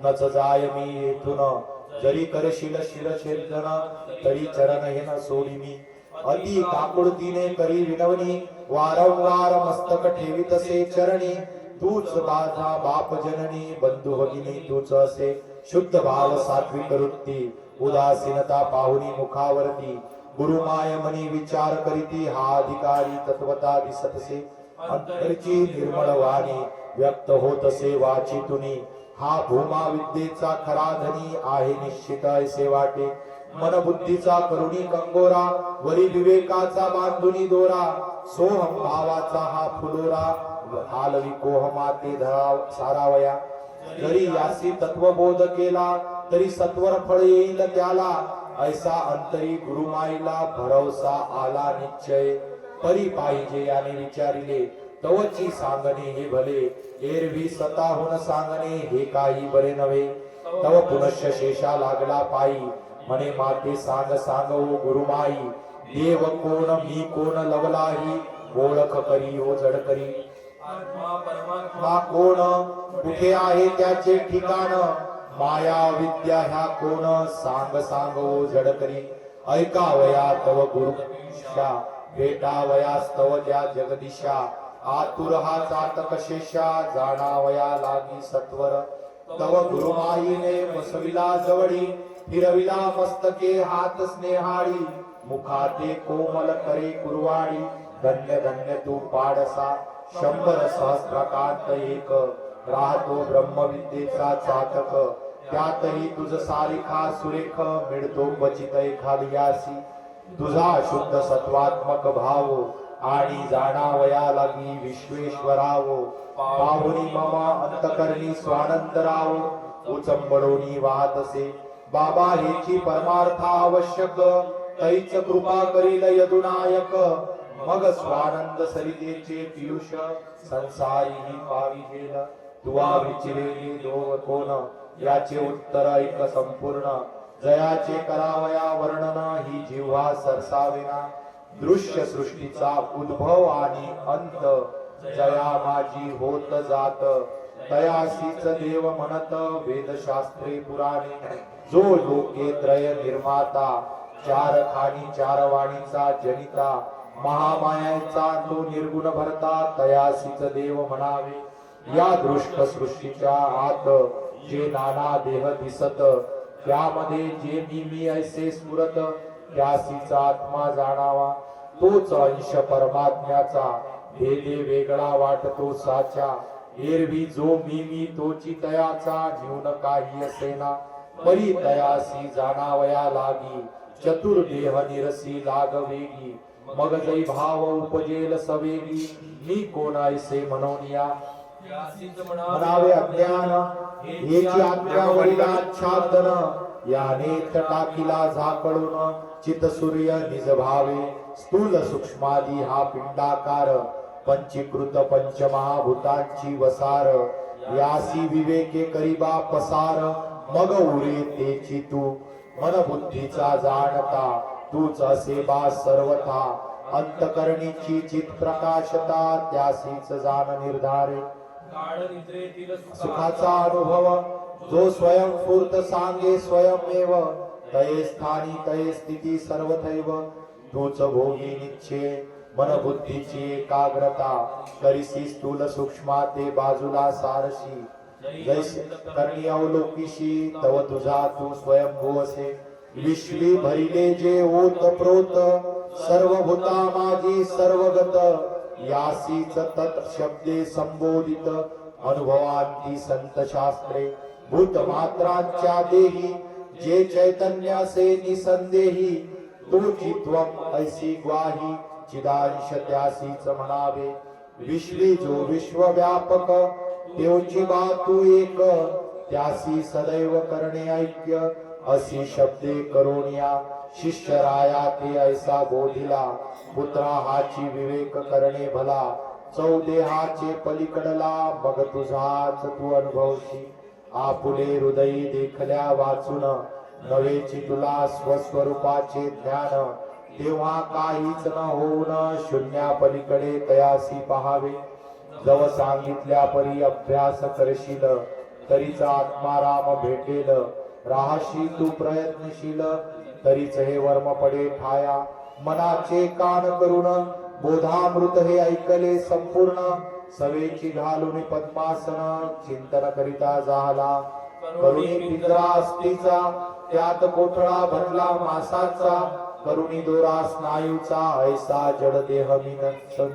नच जाय मी येथून. जरी करशील शिरछेदन तरी चरण हे न सोडी मी. अति काकुळतीने करी विनवणी वारंवार मस्तक ठेवीतसे चरणी. तूच माझा बाप जननी बंधू भगिनी तूच असे. शुद्ध भाव सात्विक वृत्ती उदासीनता पाहुनी मुखावरती. गुरुमाय मनी विचार करीती हा अधिकारी तत्वता दिसतसे. अंतरची निर्मळ वाणी व्यक्त होतसे वाचितुनी. हा भूमा विद्येचा खरा धनी आहे निश्चित ऐसे वाटे. मन बुद्धीचा करुणी कंगोरा वरी विवेकाचा बांधुनी दोरा. सोहम भावाचा हा फुलोरा हालवी कोह माते धरा सारावया. जरी यासी तत्वबोध केला तरी सत्वर फळ येईल त्याला. ऐसा अंतरी गुरुमाईला भरवसा आला निश्चय. परी पाहिजे याने विचारिले तवची सांगणे हे भले. एरवी स्वतःहून सांगणे हे काही बरे नव्हे. तव पुनश्च शेषा लागला पायी म्हणे माते सांग सांग ओ गुरुमाई. देव कोण मी कोण लवलाही ओळख करी ओ जड करी. आत्मा परमात्मा मा कोण कुठे आहे त्याचे ठिकाण. माया विद्या ह्या कोण सांग सांग ओ जड करी. ऐकावया तव गुरुशा भेटावयास्तव ज्या जगदिशा. आतुर हा चातक शेषा जाणावया लागी सत्वर. तव गुरुमाईने बसविला जवळी फिरविला मस्तके हात स्नेहाळी. मुखाते कोमल करे कुरवाडी. धन्य धन्य तू पाडसा 100 सहस्त्रकांत एक. राहतो ब्रह्मविद्येचा चातक त्यातही तुझ सारिखा सुरेख. मिळतो क्वचित एखादियासी तुझा शुद्ध सत्वात्मक भाव. आणि जाणावया लागी विश्वेश्वराव. पाहुनी मम अंतकरणी स्वानंदराव. उचंबळोनी वाहतसे बाबा हेची परमार्थ आवश्यक. तैच कृपा करील यदुनायक मग स्वानंद सरितेचे पियुष संसारी ही पाविजेल तुवा विचिरेली दोव कोण याचे उत्तर ऐक संपूर्ण जयाचे करावया वर्णन ही जिव्हा सरसावेना दृश्य सृष्टीचा उद्भव आणि अंत जया माझी होत जात तयासीच देव म्हणत वेदशास्त्रे पुराणे जो लोके त्रय निर्माता चार खाणी चार वाणीचा जनिता महामायाचा तो निर्गुण भरता तयासीच देव म्हणावे या दृष्ट सृष्टीच्या आत जे नाना देह दिसत त्यामध्ये जे मी ऐसे स्फुरत त्यासीचा आत्मा जाणावा तोच अंश परमात्म्याचा भेदे वेगळा वाटतो साचा एरवी जो मी तोची तयाचा जीवन काही असेना परी तयासी जाणावया लागी चतुर्देह निरसी लाग वेगी मग जै भाव उपजेल सवेगी मी कोण ऐसे म्हणोनिया म्हणावे अज्ञान हेची आज्ञावरील आच्छादन याने टाकीला झाकळून चित सूर्य निज भावे स्थूल सूक्ष्मादी हा पिंडाकार पंचीकृत पंचमहाभूतांची वसार यासी विवेके करीबा पसार मग उरे तेची तू मन बुद्धीचा जाणता तूच असे बा सर्वथा अंतकरणीची चित प्रकाशता त्यासीच जाण निर्धारे सुखाचा अनुभव जो स्वयंस्फूर्त सांगे स्वयमेव तये स्थानी तये स्थिती सर्वथैव तूच भोगी निश्चय मन बुद्धीची एकाग्रता करीसी स्थूल सूक्ष्मा ते बाजूला सारशी जैसे करणी अवलोकीशी तव तुझा तू स्वयंभू असे विश्वी भरिले जे ओत प्रोत सर्व भूता माझी सर्वगत यासीच तत् शब्दे संबोधित अनुभवांती संत शास्त्रे भूत मात्रांच्या देही जे चैतन्य से निसंदेही तुझी त्वम ऐसी ग्वाही चिदांश त्यासीच म्हणावे विश्वी जो विश्वव्यापक त्योची बातू एक त्यासी सदैव करणे ऐक्य असी शब्दे करोनिया शिष्य राया ते ऐसा बोधिला पुत्रा हाची विवेक करणे भला चौदेहाचे पलीकडला मग तुझाच तू अनुभवशी आपुले हृदयी देखल्या वाचून नवेची तुला स्वस्वरूपाचे ज्ञान तेव्हा काहीच न होऊन शून्या पलीकडे तयासी पहावे जव सांगितल्या परी अभ्यास करशील तरीचा आत्माराम भेटेल राहशी तू प्रयत्नशील तरीच हे वर्म पडे ठाया मनाचे कान करून बोधामृत हे ऐकले संपूर्ण सवेची घालून पद्मासन चिंतन करिता झाला करुणी पिंजरा अस्थिचा त्यात कोठळा भरला मासाचा करुणी दोरा स्नायूचा ऐसा जड देह मिनंसन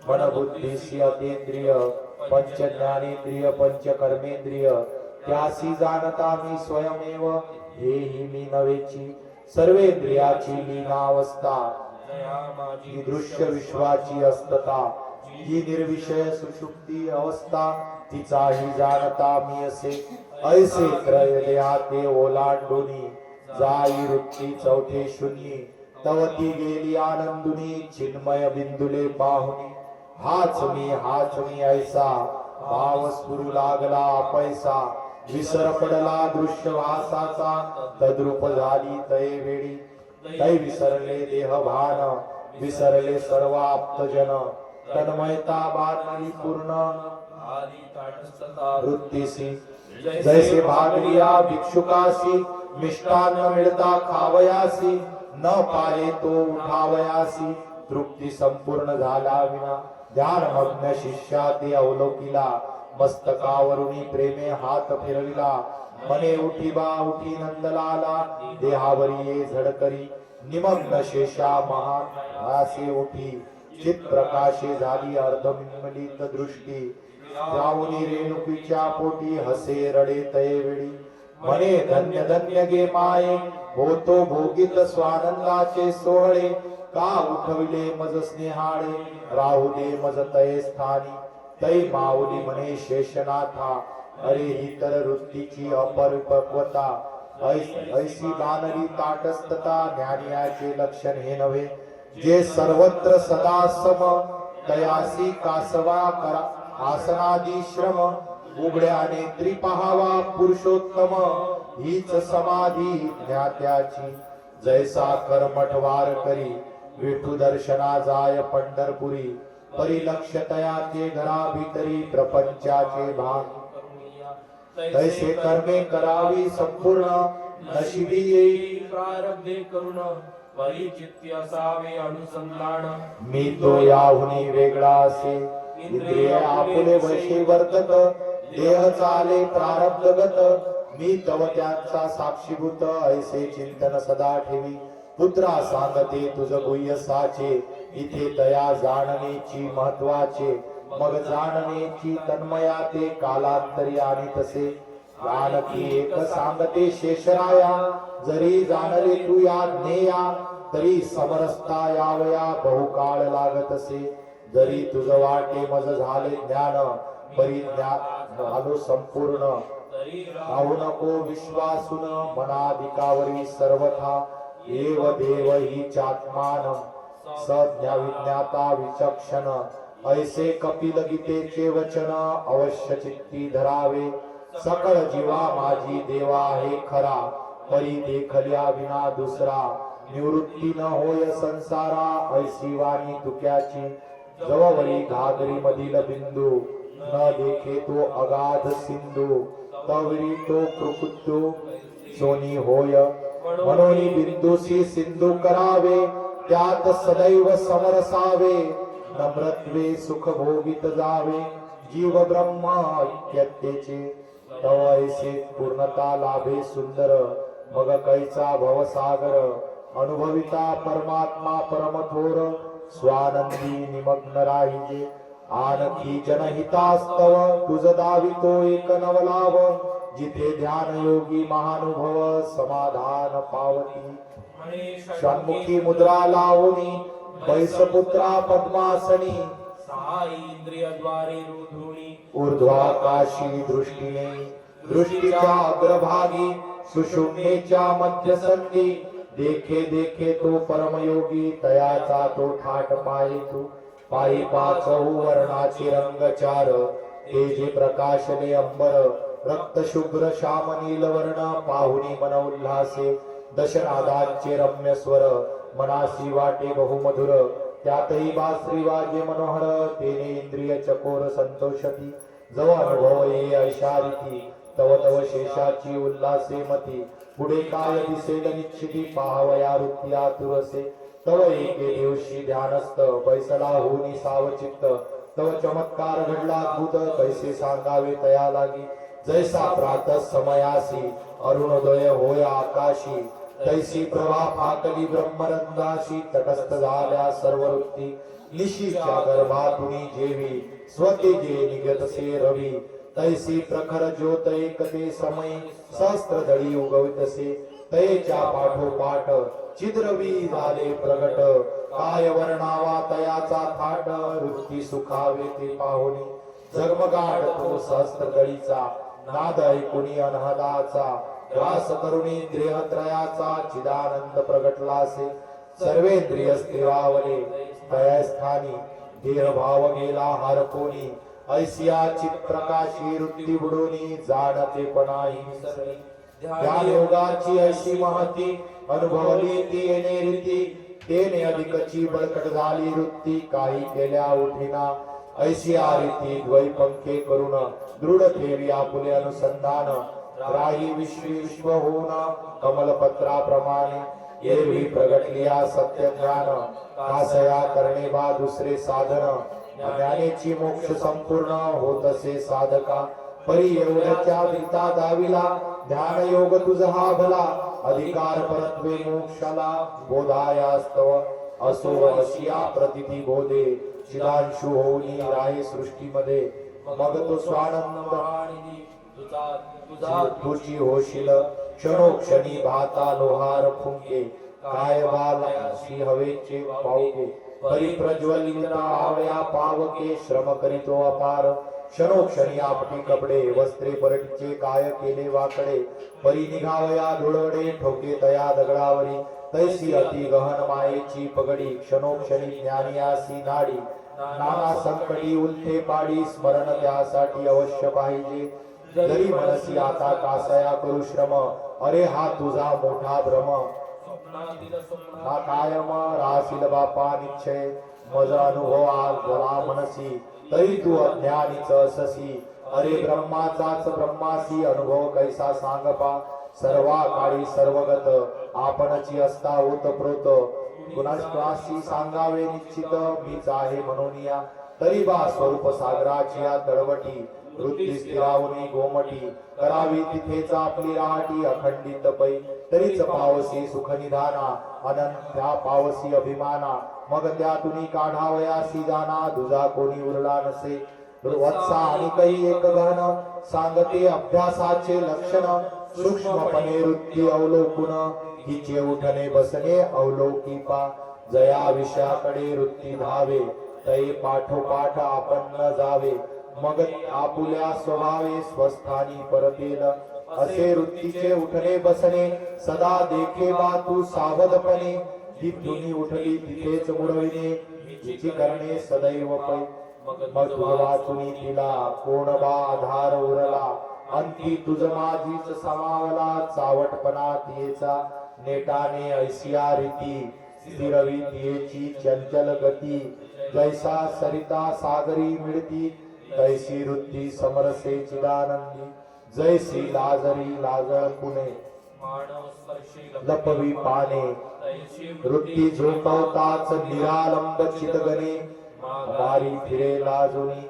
मन बुद्धीसी अतेंद्रिय पंच ज्ञानेंद्रिय पंच कर्मेंद्रिय त्यासी जाणता मी स्वयमेव हेही मी नवेची सर्वेंद्रियाची लीनावस्था ही दृश्य विश्वाची असतता ही निर्विषय सुषुप्ती अवस्था तिचाही जाणता मी असे ऐसे त्रयलया ते ओलांडुनी जाई वृत्ती चौथे शून्य तवती गेली आनंदुनी चिन्मय बिंदुले पाहुनी हाच मी ऐसा भाव स्फुरू लागला पैसा विसर पडला दृश्य वासाचा तद्रूप झाली तये वेळी तै विसरले देह भान विसरले सर्व आप्तजन तन्मयता बातली पूर्ण वृत्तीसी जैसे भागलिया भिक्षुकासी मिष्टान्न मिळता खावयासी न पाये तो उठावयासी तृप्ती संपूर्ण झाला विना ध्यानमग्न शिष्या ते अवलोकिला मस्तकावरुणी प्रेमे हात फिरविला मने उठी बा उठी नंदलाला देहावरी ये झडकरी निमग्न शेषा महान आसे उठी चित प्रकाशे झाली अर्धमिलित दृष्टी जाऊनी रेणुकीच्या पोटी हसे रडे तये वेळी मने धन्य धन्य गे माये होतो भोगित स्वानंदाचे सोहळे का उठविले मज स्नेहाळे राहू दे मज तये स्थानी तै माऊली म्हणे शेषनाथा अरे ही तर वृत्तीची अपरिपक्वता ऐसी बानरी ताटस्थता ज्ञानियाचे लक्षण हे नव्हे. जे सर्वत्र सदा सम तयासी कासवा करा आसनादी श्रम उघड्या नेत्री पहावा पुरुषोत्तम हीच समाधी ज्ञात्याची. जैसा कर्मठवार करी विठू दर्शना जाय पंढरपुरी परिलक्ष तयाचे घरा भीतरी प्रपंचाचे भान. तैसे कर्मे करावी संपूर्ण नशिबी येई प्रारब्धे करुण परिचित्य असावे अनुसंधान. मी तो याहुनी वेगळा असे इंद्रिय आपुले वशे वर्तक देह चाले प्रारब्धगत. मी तव त्यांचा साक्षीभूत ऐसे चिंतन सदा ठेवी. पुत्रा सांगते तुझ गुह्य साचे इथे तया जाणनेची महत्वाचे. मग जाणनेची तन्मया ते कालांतरी आणि तसे. आणखी एक सांगते शेषराया जरी जाणले तू या ज्ञेया तरी समरसता यावया बहुकाळ लागत असे. जरी तुझ वाटे मज झाले ज्ञान परिज्ञान झालो संपूर्ण. राहू नको विश्वासून मनाधिकावरी सर्वथा. एव देव ही चात्मान सज्ञा विज्ञाता विचक्षण. ऐसे कपिल गीतेचे वचन अवश्य चित्ती धरावे. सकळ जीवा माझी देवा हे खरा परी देखल्या विना दुसरा. निवृत्ती न होय संसारा ऐसी वाणी तुक्याची. जवळी घागरी मधील बिंदू न देखे तो अगाध सिंधू. तवरी तो प्रकृतो सोनी होय म्हणून बिंदूसी सिंधू करावे. त्यात सदैव समरसावे नम्रत्वे सुख भोगित जावे. जीव ब्रह्म ऐक्यतेचे तव ऐसे पूर्णता लाभे सुंदर. मग कैचा भवसागर अनुभविता परमात्मा परमथोर. स्वानंदी निमग्न राहिजे आणखी जनहितास्तव. तुझ दावितो एक नवलाभ जिथे ध्यान योगी महानुभव समाधान पावती. षण्मुखी मुद्रा लावणी बैसपुत्रा पद्मासनी. इंद्रियद्वारे रुधुनी ऊर्ध्वाकाशी दृष्टीने दृष्टीच्या अग्रभागी सुषुम्नेच्या मध्यसंधी. देखे देखे तो परमयोगी तयाचा तो ठाट पाये तू. पायी पाचहू वर्णाचे रंगचार तेजे प्रकाशने अंबर. रक्त शुभ्र श्याम नील वर्ण पाहुनी मन उल्हासे. दशनादांचे रम्य स्वर मनासी वाटे बहुमधुर. त्यातही बासरी वाजे मनोहर तेने इंद्रिय चकोर संतोषती. जव अनुभव ये ऐशारिती तव तव शेषाची उल्हासे मती. पुढे काय दिसेल निश्चिती पाहावया वृत्ती आतुरसे. तव एके दिवशी ध्यानस्थ बैसला होनी सावचित्त. तव चमत्कार घडला अद्भुत कैसे सांगावे तया लागी. जैसा प्रातः समयासी अरुणोदय होय आकाशी. तैसी प्रभा फाकली ब्रह्मरंदाशी. तटस्थ झाल्या सर्व वृत्ती निशीच्या गर्भातुनी जेवी. स्वतेजे निगतसे रवी. तैसी प्रखर ज्योत एकते समयी सहस्त्रदळी उगवितसे. तयेच्या पाठोपाठ चिद्रवी झाले प्रगट. काय वर्णावा तयाचा थाट वृत्ती सुखावे ते पाहुनी. जगमगाट तो सहस्त्रदळीचा नाद ऐकुनी अनहदाचा. रास करुणी देहत्रयाचा चिदानंद प्रगटलासे. सर्वेंद्रिय स्थिरावले तयास्थानी देह भाव गेला हरपोनी. ऐसिया चित प्रकाशी वृत्ती बुडोनी जाणते पणाही विसरली. ध्यान योगाची ऐशी महती अनुभवली ती येणे रीती. तेने अधिकची बळकट झाली वृत्ती काही केल्या उठिना. ऐशी रीती द्वैपंखे करून दृढ ठेवी आपुले अनुसंधान. राही विश्व होऊन कमलपत्राप्रमाणे. एरवी प्रगटलिया सत्य ज्ञान कासया करणे बा दुसरे साधन. ज्ञानेची मोक्ष संपूर्ण होत असे साधका. परी एवढ्याच्या विता दाविला ध्यान योग तुझा हा भला. अधिकार परत्वे मोक्षाला बोधायास्तव. असो अशिया प्रतिती बोधे चिदांशु होऊनी राहे सृष्टीमध्ये. मग तो स्वानंद तुझी होशील क्षणोक्षणी भाता लोहार फुंके. काय बालाशी हवेचे पावके परिप्रज्वलित आवया पावके. श्रम करीतो अपार क्षणोक्षणी आपटी कपडे वस्त्रे परटीचे काय केले वाकडे परी निघावया धुळवडे ठोके तया दगडावरी तैसी अति गहन मायेची पगडी क्षणोक्षणी ज्ञानियासी नाडी नाना संकटी उलथे पाडी स्मरण त्यासाठी अवश्य पाहिजे जरी मनसी आता कासया करू श्रम अरे हा तुझा मोठा भ्रम हा कायम राशील बापा निश्चय मज अनुभव आज भला मनसी तरी तू अज्ञानीच अससी अरे ब्रह्माचाच ब्रह्मासी अनुभव कैसा सांगपा सर्वा काळी सर्वगत आपणची असता ओतप्रोत कुणाशी सांगावे निश्चित मीच आहे म्हणून या तरी बा स्वरूप सागराची या तळवटी वृत्ती स्थिरावणी गोमटी करावी तिथेच आपली राहटी अखंडित पै तरीच पावसी सुख निधाना अनंत्या पावसी अभिमाना मग त्यातून काढावयासी जाना दुजा कोणी उरला नसे वत्सा आणि काही एक गहन सांगते अभ्यासाचे लक्षण सूक्ष्मपणे वृत्ती अवलोकुन हिचे उठणे बसणे अवलोकिपा जया विषयाकडे वृत्ती धावे तै पाठोपाठ आपण न जावे मग आपुल्या स्वभावे स्वस्थानी परतेल असे वृत्तीचे उठणे बसणे सदा देखे बा तू सावधपणे तिथून उठली तिथेच मुडविणे हिची करणे सदैव पै मग वाचुनी तिला कोण बा आधार उरला अंती तुझ माझीच समावला चावटपणा तियेचा नेटाने ऐसिया रीती स्थिरवी तियेची चंचल गती जैसा सरिता सागरी मिळती तैसी वृत्ती समरसे चिदानंदी जैसी लाजरी लाजळ पुणे लपवी पाने वृत्ती झोपवताच निरालंब चितगणे वारी फिरे लाजुनी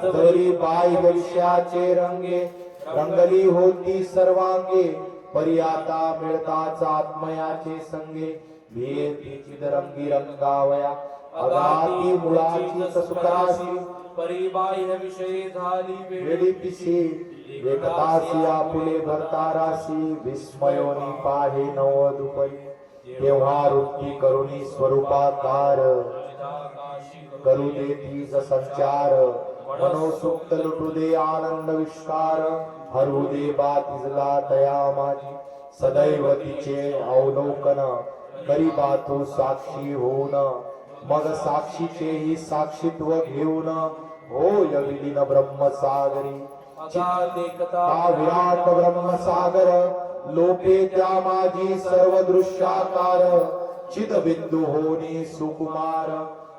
तरी बाह्य विषयाचे रंगे रंगली होती सर्वांगे परी आता मिळताच आत्मयाचे संगे भेदी चिदरंगी रंगावया अगाती मुळाची सुखराशी परी बाह्य विषयी झाली वेळी पिशी एकतासी आपुले भरताराशी विस्मयोनी पाहे नवदुपै तेव्हा वृत्ती करुणी स्वरूपाकार करू दे तीच संचार मनोसुक्त लुटू दे आनंद विष्कार हरू दे बा तिजला तया माझी सदैव तिचे अवलोकन करी बा तू साक्षी होऊन मग साक्षीचे ही साक्षीत्व घेऊन होय विलीन ब्रह्मसागरी का विराट ब्रह्मसागर लोके त्या माझी सर्व दृश्याकार चिद बिंदू होनी सुकुमार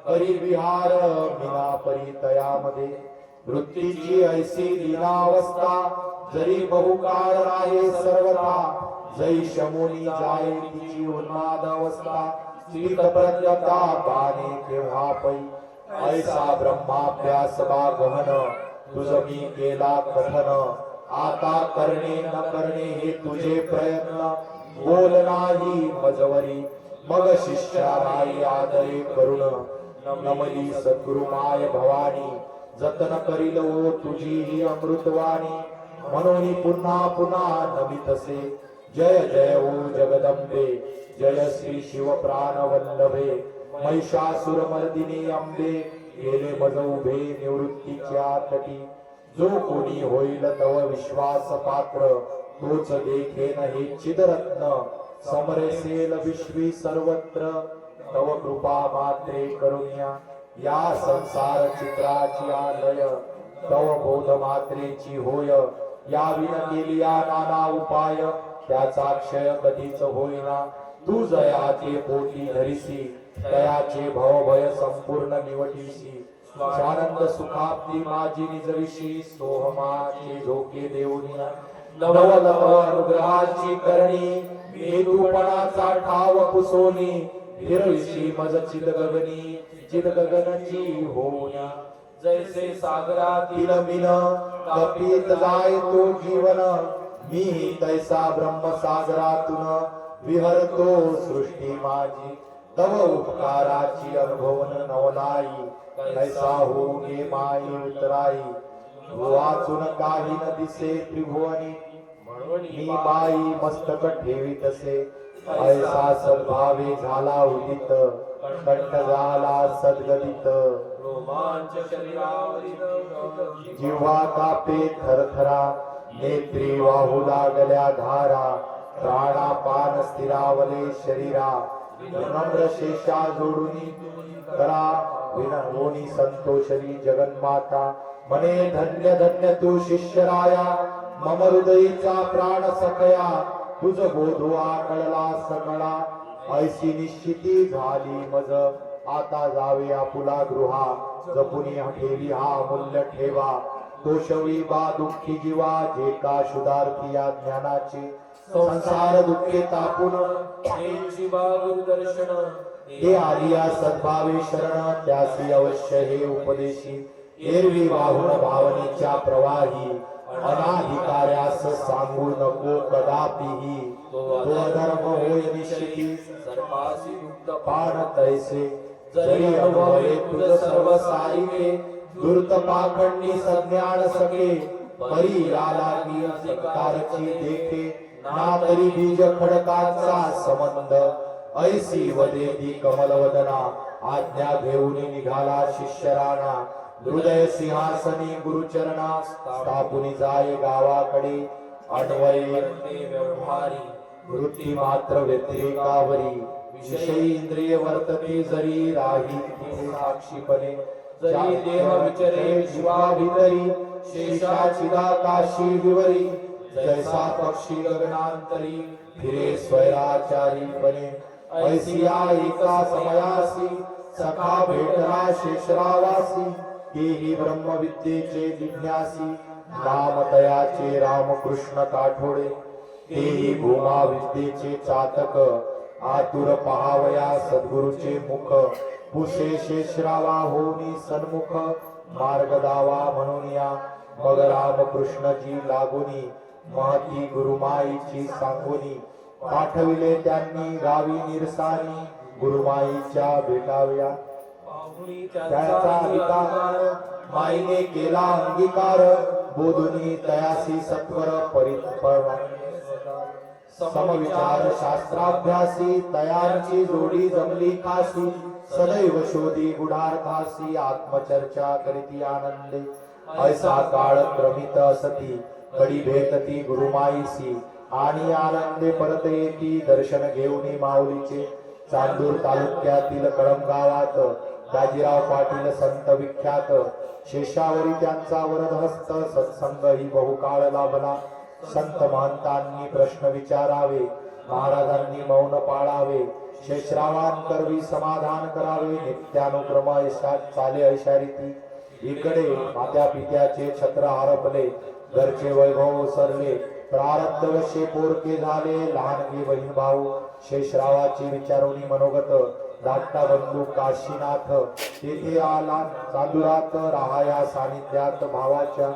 परी विहार मीना परी तयामध्ये वृत्तीची ऐसी लीनावस्था जरी बहुकाळ राहे सर्वथा जै शमुनी जाय तिची उन्माद अवस्था स्थित प्रज्ञता बाणे केव्हा पै ऐसा ब्रह्माभ्यास बा गहन तुझ मी केला कथन आता करणे न करणे हे तुझे प्रयत्न बोल नाही मजवरी मग शिष्याराई आदरे करुण नमली सद्गुरु माय भवानी जतन करील ओ तुझी ही अमृतवाणी म्हणून पुन्हा पुन्हा नमितसे जय जय ओ जगदंबे जय श्री शिव प्राण वल्लभे महिषासुर मर्दिनी अंबे गेले मज उभे निवृत्तीच्या तटी जो कोणी होईल तव विश्वास पात्र तोच देखेन हे चिदरत्न समरसेल विश्वी सर्वत्र तव कृपा मात्रे करुण्या या संसार चित्राची आलय तव बोध मात्रेची होय या विन केलिया नाना उपाय त्याचा क्षय कधीच होईना तू जयाचे पोटी धरिसी तयाचे भवभय संपूर्ण निवटीसी स्वानंद सुखाप्ती माझी निजविशी सोहमाचे झोके देऊनिया नवलव अनुग्रहाची करणी हेतूपणाचा ठाव पुसोनी फिरविशी मज चिद गगनची होण्या जैसे सागरातील मिन कपित जाय तो जीवन मी तैसा ब्रह्मसागरातून विहरतो सृष्टी माझी तव उपकाराची अनुभवन नवलाई कैसा होऊगे माई उतराई वाचून काही न दिसे त्रिभुवनी मी बाई मस्तक ठेवीत असे ऐसा सद्भावे झाला उदित कंठ झाला सद्गदित रोमांच शरीरावरील जिव्हा कापे थरथरा नेत्री वाहू लागल्या धारा प्राणापान स्थिरावले शरीरा विनम्र शेषा जोडुनी करा विनवोनी संतोषरी जगन्माता मने धन्य धन्य तू शिष्यराया मम हृदयीचा प्राण सखया तुझ बोधवा कळला सकळा ऐशी निश्चिती झाली मज आता जावे आपुला गृहा जपुनी ठेवी हा अमूल्य ठेवा तोषवी बा दुःखी जीवा जे का शुद्धार्थी या ज्ञानाचे संसार दुःखे तापून गुरुदर्शन हे आलिया सद्भावे शरण त्यासी अवश्य हे उपदेशी एरवी वाहून भावनेच्या प्रवाही अनाधिकार्यास सांगू नको कदापिही तो अधर्म होय निश्चिती सर्पासी युक्त पाण तैसे जरी अनुभवे तुझ सर्व सारिके दुर्त पाखंडी सज्ञान सके परी आला की सत्कारची देखे ना तरी बीज खडकाचा संबंध ऐसी वदेती कमलवदना आज्ञा घेऊन निघाला शिष्यराणा हृदय सिंहासनी गुरुचरणा स्थापुनी जाय गावाकडे अन्वये व्यवहारी वृत्ती मात्र व्यतिरेकावरी विषयी इंद्रिय वर्तते जरी राही तिथे साक्षीपणे जरी देह विचरे शिवाभितरी शेषाचिदाकाशी विवरी जैसा पक्षी गगनांतरी फिरे स्वैराचारीपणे ऐसिया एका समयासी सखा भेटला शेषरावासी तेही ब्रह्मविद्येचे जिज्ञासी नामतयाचे रामकृष्ण काठोडे तेही भूमा विद्येचे चातक आतुर पहावया सद्गुरुचे मुख पुसे शेषरावा होनी सन्मुख मार्ग दावा म्हणून या मग रामकृष्णजी लागुनी महती गुरुमाईची सांगुनी पाठविले त्यांनी गावी निरसानी गुरुमाईच्या भेटाव्या त्याचा अधिकार माईने केला अंगीकार बोधुनी तयासी सत्वर समविचार शास्त्राभ्यासी तयांची जोडी जमली खासी सदैव शोधी गुढार्थासी आत्मचर्चा करीती आनंदे ऐसा काळ क्रमित असती कडी भेटती गुरुमाईसी आणि आनंदे परत येती दर्शन घेऊन माऊलीचे चांदूर तालुक्यातील कळंब गावात दाजीराव पाटील संत विख्यात शेषावरी त्यांचा वरदहस्त सत्संग ही बहुकाळ लाभला संत महंतांनी प्रश्न विचारावे महाराजांनी मौन पाळावे शेषरावांकरवी समाधान करावे नित्यानुक्रम चाले ऐशारीती इकडे मात्या पित्याचे छत्र हरपले घरचे वैभव सरले प्रारब्ध वशे पोरके झाले लहानगी बहीण भाऊ शेषरावाची विचारोनी मनोगत धाकटा बंधू काशीनाथ तेथे आला चांदुरात राहाया सानिध्यात भावाच्या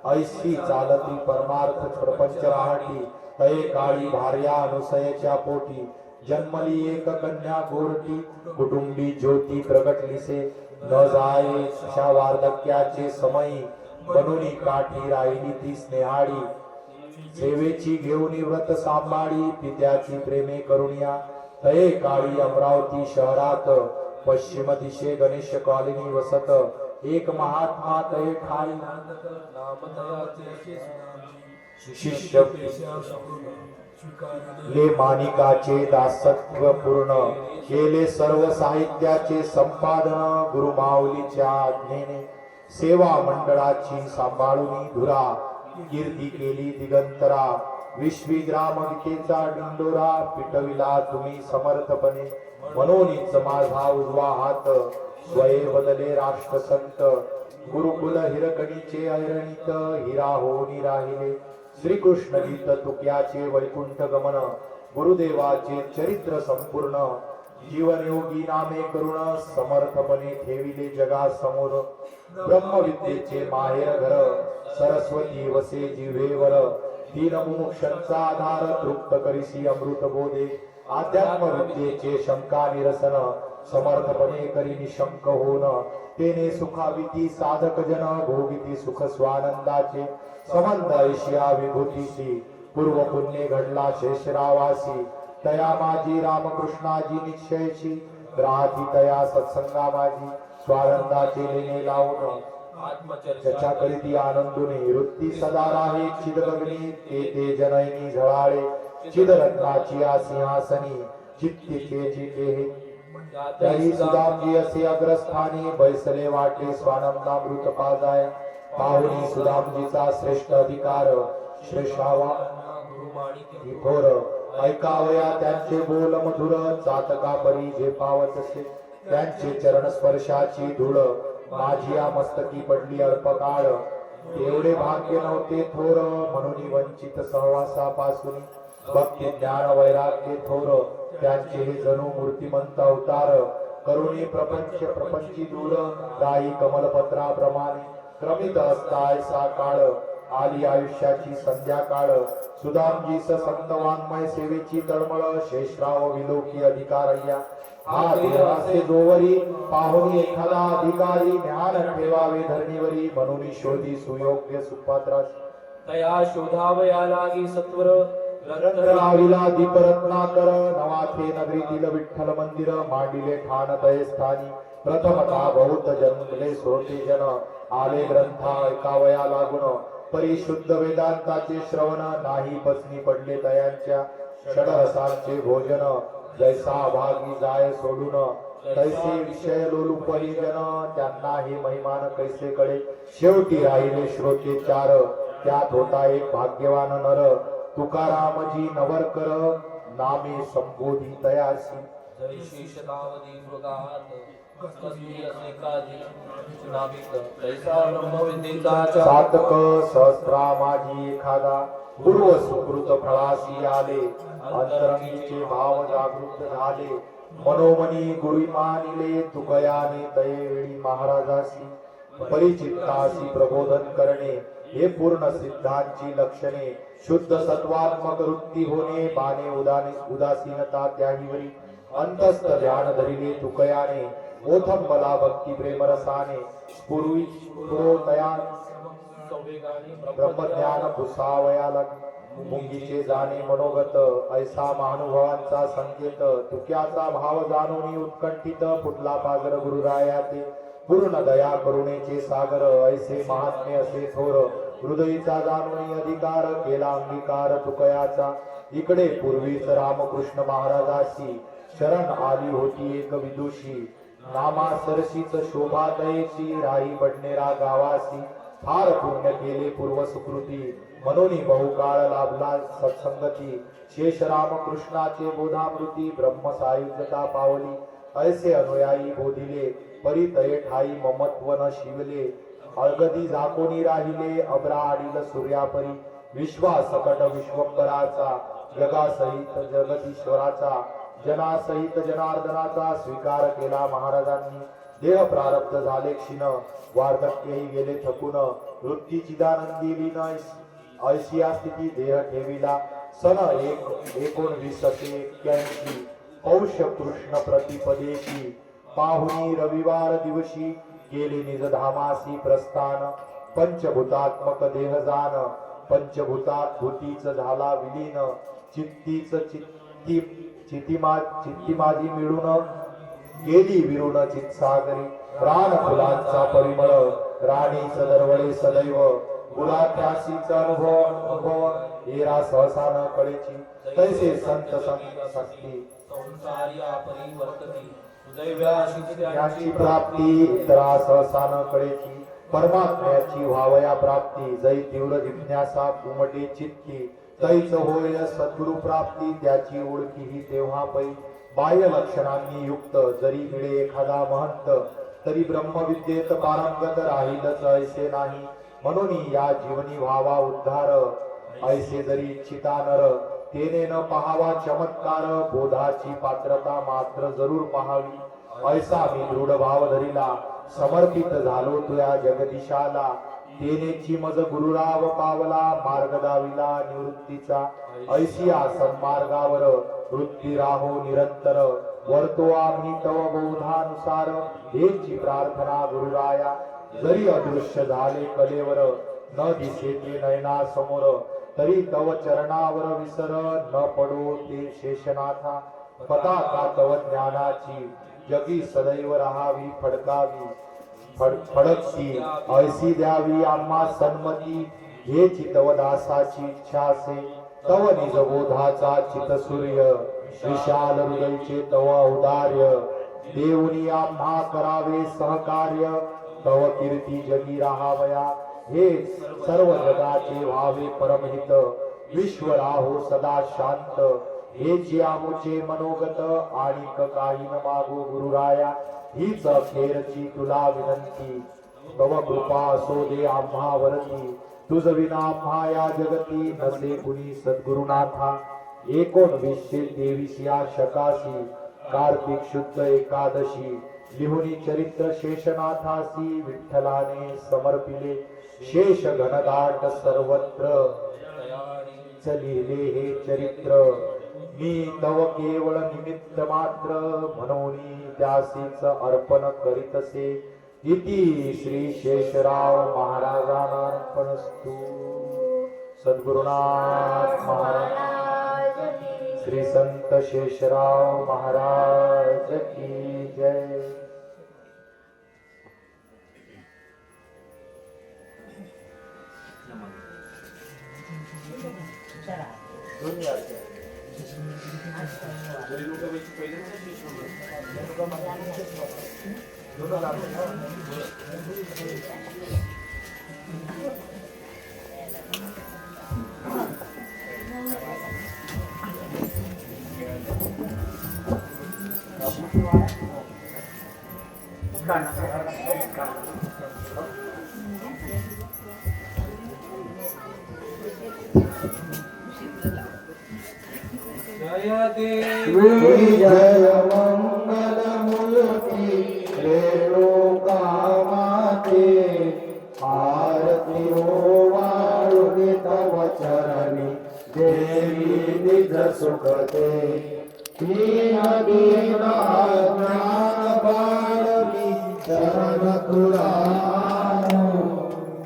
ऐशी चालती परमार्थ प्रपंच राहटी तये काळी भार्या अनुसयेच्या पोटी जन्मली एक कन्या गोरटी कुटुंबी ज्योती प्रगटलीसे न जाये अशा वार्धक्याचे समयी बनूनी काठी राहिली ती स्नेहाळी सेवेची घेऊन व्रत सांभाळी पित्याची प्रेमे करुणिया तये काळी अमरावती शहरात पश्चिम दिशे गणेश कॉलनी वसत एक महात्मा तये ठाई शिष्य ले मानिकाचे दासत्व पूर्ण केले सर्व साहित्याचे संपादन गुरुमाऊलीच्या आज्ञेने सेवा मंडळाची सांभाळून धुरा कीर्ती केली दिगंतरा विश्वी ग्राम गीतेचा डिंडोरा पिटविला तुम्ही समर्थपणे मनोनीच माझा उजवा हात स्वये बदले राष्ट्रसंत गुरुकुल हिरकणीचे ऐरणीत हिरा होऊनी राहिले श्रीकृष्ण गीत तुक्याचे वैकुंठ गमन गुरुदेवाचे चरित्र संपूर्ण जीवनयोगी नामे करुण समर्थपणे ठेविले जगा समोर ब्रह्मविद्येचे माहेर घर सरस्वती वसे जिव्हेवर दीन मुमुक्षांचा आधार तृप्त करिसी अमृत बोधे अध्यात्म विद्येचे शंका निरसन समर्थपणे करी निशंक होन तेने सुखाविती साधक जन भोगिती सुख स्वानंदाचे संबंध ऐशिया विभूतीशी पूर्व पुण्य घडला शेषरावासी तया माझी रामकृष्णाजी निश्चयची राहती तया सत्संगा माझी स्वानंदाचे लेणे लावून त्याच्या करीती आनंदुने वृत्ती सदा राहे चिदगगनी ते जनयनी झळाळे चिदरत्नाची सिंहासनी चित्तिकेची केहे तरी सुदामजी असे अग्रस्थानी बैसले वाटे स्वानंदामृत पाजाय पाहुणी सुदामजीचा श्रेष्ठ अधिकार श्रेष्ठावा थोर ऐकावया त्यांचे बोल मधुर चातका परी झेपावत असे त्यांचे चरण स्पर्शाची धूळ माझी या मस्तकी पडली अल्पकाळ एवढे भाग्य नव्हते थोर म्हणून वंचित सहवासापासून भक्ती ज्ञान वैराग्य थोर त्यांचे हे जणू मूर्तिमंत अवतार करुणी प्रपंची दूर राई कमलपत्राप्रमाणे क्रमित असताय सा काळ आली आयुष्याची संध्याकाळ सुदामजीस संत वाङ्मय सेवेची तळमळ शेषराव विलोकी अधिकारय्या हा देवासे जोवरी पाहुणी एखादा अधिकारी ज्ञान ठेवावे धरणीवरी म्हणून शोधी सुयोग्य सुपात्रास तया शोधावया लागी सत्वर रत्नाविला दीपरत्नाकर नवाथे नगरीतील विठ्ठल मंदिर मांडिले ठाण तये स्थानी प्रथमता बहुत जन्मले श्रोते जन आले ग्रंथा ऐकावया लागून परिशुद्ध वेदांताचे श्रवण नाही पसनी पडले तयांच्या षडरसांचे भोजन जैसा भागी जाय सोडून तैसे विषय लोलुपरी जन त्यांना हे महिमान कैसे कळे शेवटी राहिले श्रोते चार त्यात होता एक भाग्यवान नर तुकारामजी नवरकर नामे संबोधी तयासी जैशी शतावधी मृगात कस्मी अनेकाधी नाभिक तैसा ब्रह्मविद्येचा सातक सहस्रा माझी एखादा पूर्व सुकृत फळासी आले अंतरंगीचे भाव जागृत झाले मनोमनी गुरु मानिले तुकयाने तयेवेळी महाराजासी परिचित्तासी प्रबोधन करणे हे पूर्ण सिद्धांची लक्षणे शुद्ध सत्वात्मक वृत्ती होणे बाणे उदासीनता त्याहीवरी अंतस्थ ध्यान धरिले तुकयाने ओथम बला भक्ती प्रेमरसाने पूर्वी पुरोतया ब्रह्मज्ञान भुसावयाला मुंगीचे जाणे मनोगत ऐसा महानुभवांचा संकेत तुक्याचा भाव जाणून उत्कंठित फुटला पाजर गुरुरायाचे पूर्ण दया करुणेचे सागर ऐसे महात्म्य असे थोर हृदयीचा जाणून अधिकार केला अंगीकार तुकयाचा इकडे पूर्वीच रामकृष्ण महाराजाशी शरण आली होती एक विदुषी नामा सरशीच शोभा तयेची राही बडनेरा गावासी फार पुण्य केले पूर्व सुकृती म्हणून बहुकाळ लाभला सत्संगती शेष रामकृष्णाचे बोधामृती ब्रह्म सायुज्यता पावली ऐसे अनुयायी बोधिले परितये ठाई ममत्व न शिवले अळगदी झाकोनी राहिले अब्रा आडील सूर्यापरी विश्वासकट विश्वंभराचा जगासहित जगदीश्वराचा जनासहित जनार्दनाचा स्वीकार केला महाराजांनी देह प्रारब्ध झाले क्षीण वार्धक्यही गेले थकून वृत्ती चिदानंदी लीन ऐशिया स्थिती देह ठेविला सन 1981 पौष कृष्ण प्रतिपदेशी पाहुणी रविवार दिवशी गेले निज धामासी प्रस्थान पंचभूतात्मक देह जान पंचभूतात भूतीच झाला विलीन चित्तीच चित्ती माझी मिळून गेली विरुण चित्सागरी प्राण फुलांचा परिमळ राणीच दरवळे सदैव गुलाख्यासीचा अनुभव येरा सहसा न कळेची तैसे संत शक्ती संसारिया परिवर्तती याची प्राप्ती इतरा सहसा न कळेची परमात्म्याची व्हावया प्राप्ती जै तीव्र जिज्ञासा उमटे चित्ती तैच होय सद्गुरु प्राप्ती त्याची ओळखी ही तेव्हा पै बाह्य लक्षणांनी युक्त जरी मिळे एखादा महंत तरी ब्रह्मविद्येत पारंगत राहीलच ऐसे नाही म्हणून या जीवनी व्हावा उद्धार ऐसे जरी इच्छिता नर तेने न पहावा चमत्कार बोधाची पात्रता मात्र जरूर पहावी ऐसा मी दृढ भाव धरिला समर्पित झालो तुया जगदीशाला तेनेची मज गुरुराव पावला मार्ग दाविला निवृत्तीचा ऐसिया सन्मार्गावर वृत्ती राहो निरंतर वर्तो आम्ही तव बोधानुसार हेची प्रार्थना गुरुराया जरी अदृश्य झाले कलेवर न दिसे ते नयना समोर तरी तव चरणावर विसर न पडो ते शेषनाथा पताका तव ज्ञानाची जगी सदैव राहावी फडकावी फडकती ऐसी द्यावी आम्हा सन्मती हे चितव दासाची इच्छा असे तव निज बोधाचा चितसूर्य विशाल हृदयचे तव औदार्य देऊनी आम्हा करावे सहकार्य तव कीर्ती जगी राहावया हे सर्व जगाचे व्हावे परमहित विश्व राहो सदा शांत हे जे आमुचे मनोगत आणि काही न मागो गुरुराया हीच अखेरची तुला विनंती तव कृपा असो दे आम्हावरती तुझ विना आम्हा या जगती नसे कुणी सद्गुरुनाथा 1923 या शकासी कार्तिक शुद्ध एकादशी लिहुनी चरित्र शेषनाथासी विठ्ठलाने समर्पिले शेष घनदाट सर्वत्र लिहिले हे चरित्र मी तव केवळ निमित्त मात्र म्हणून त्यासीच अर्पण करीतसे इति श्री शेषराव महाराजांना अर्पणस्तु सद्गुरुनाथ महाराज श्री संत शेषराव महाराज की जय. जय देव जय मंगल मूर्ति रेणुका माते आरती हो वाळुनी तव चरणी देवी निज सुखते तीन दीना ज्ञान बाळवी शरण तुला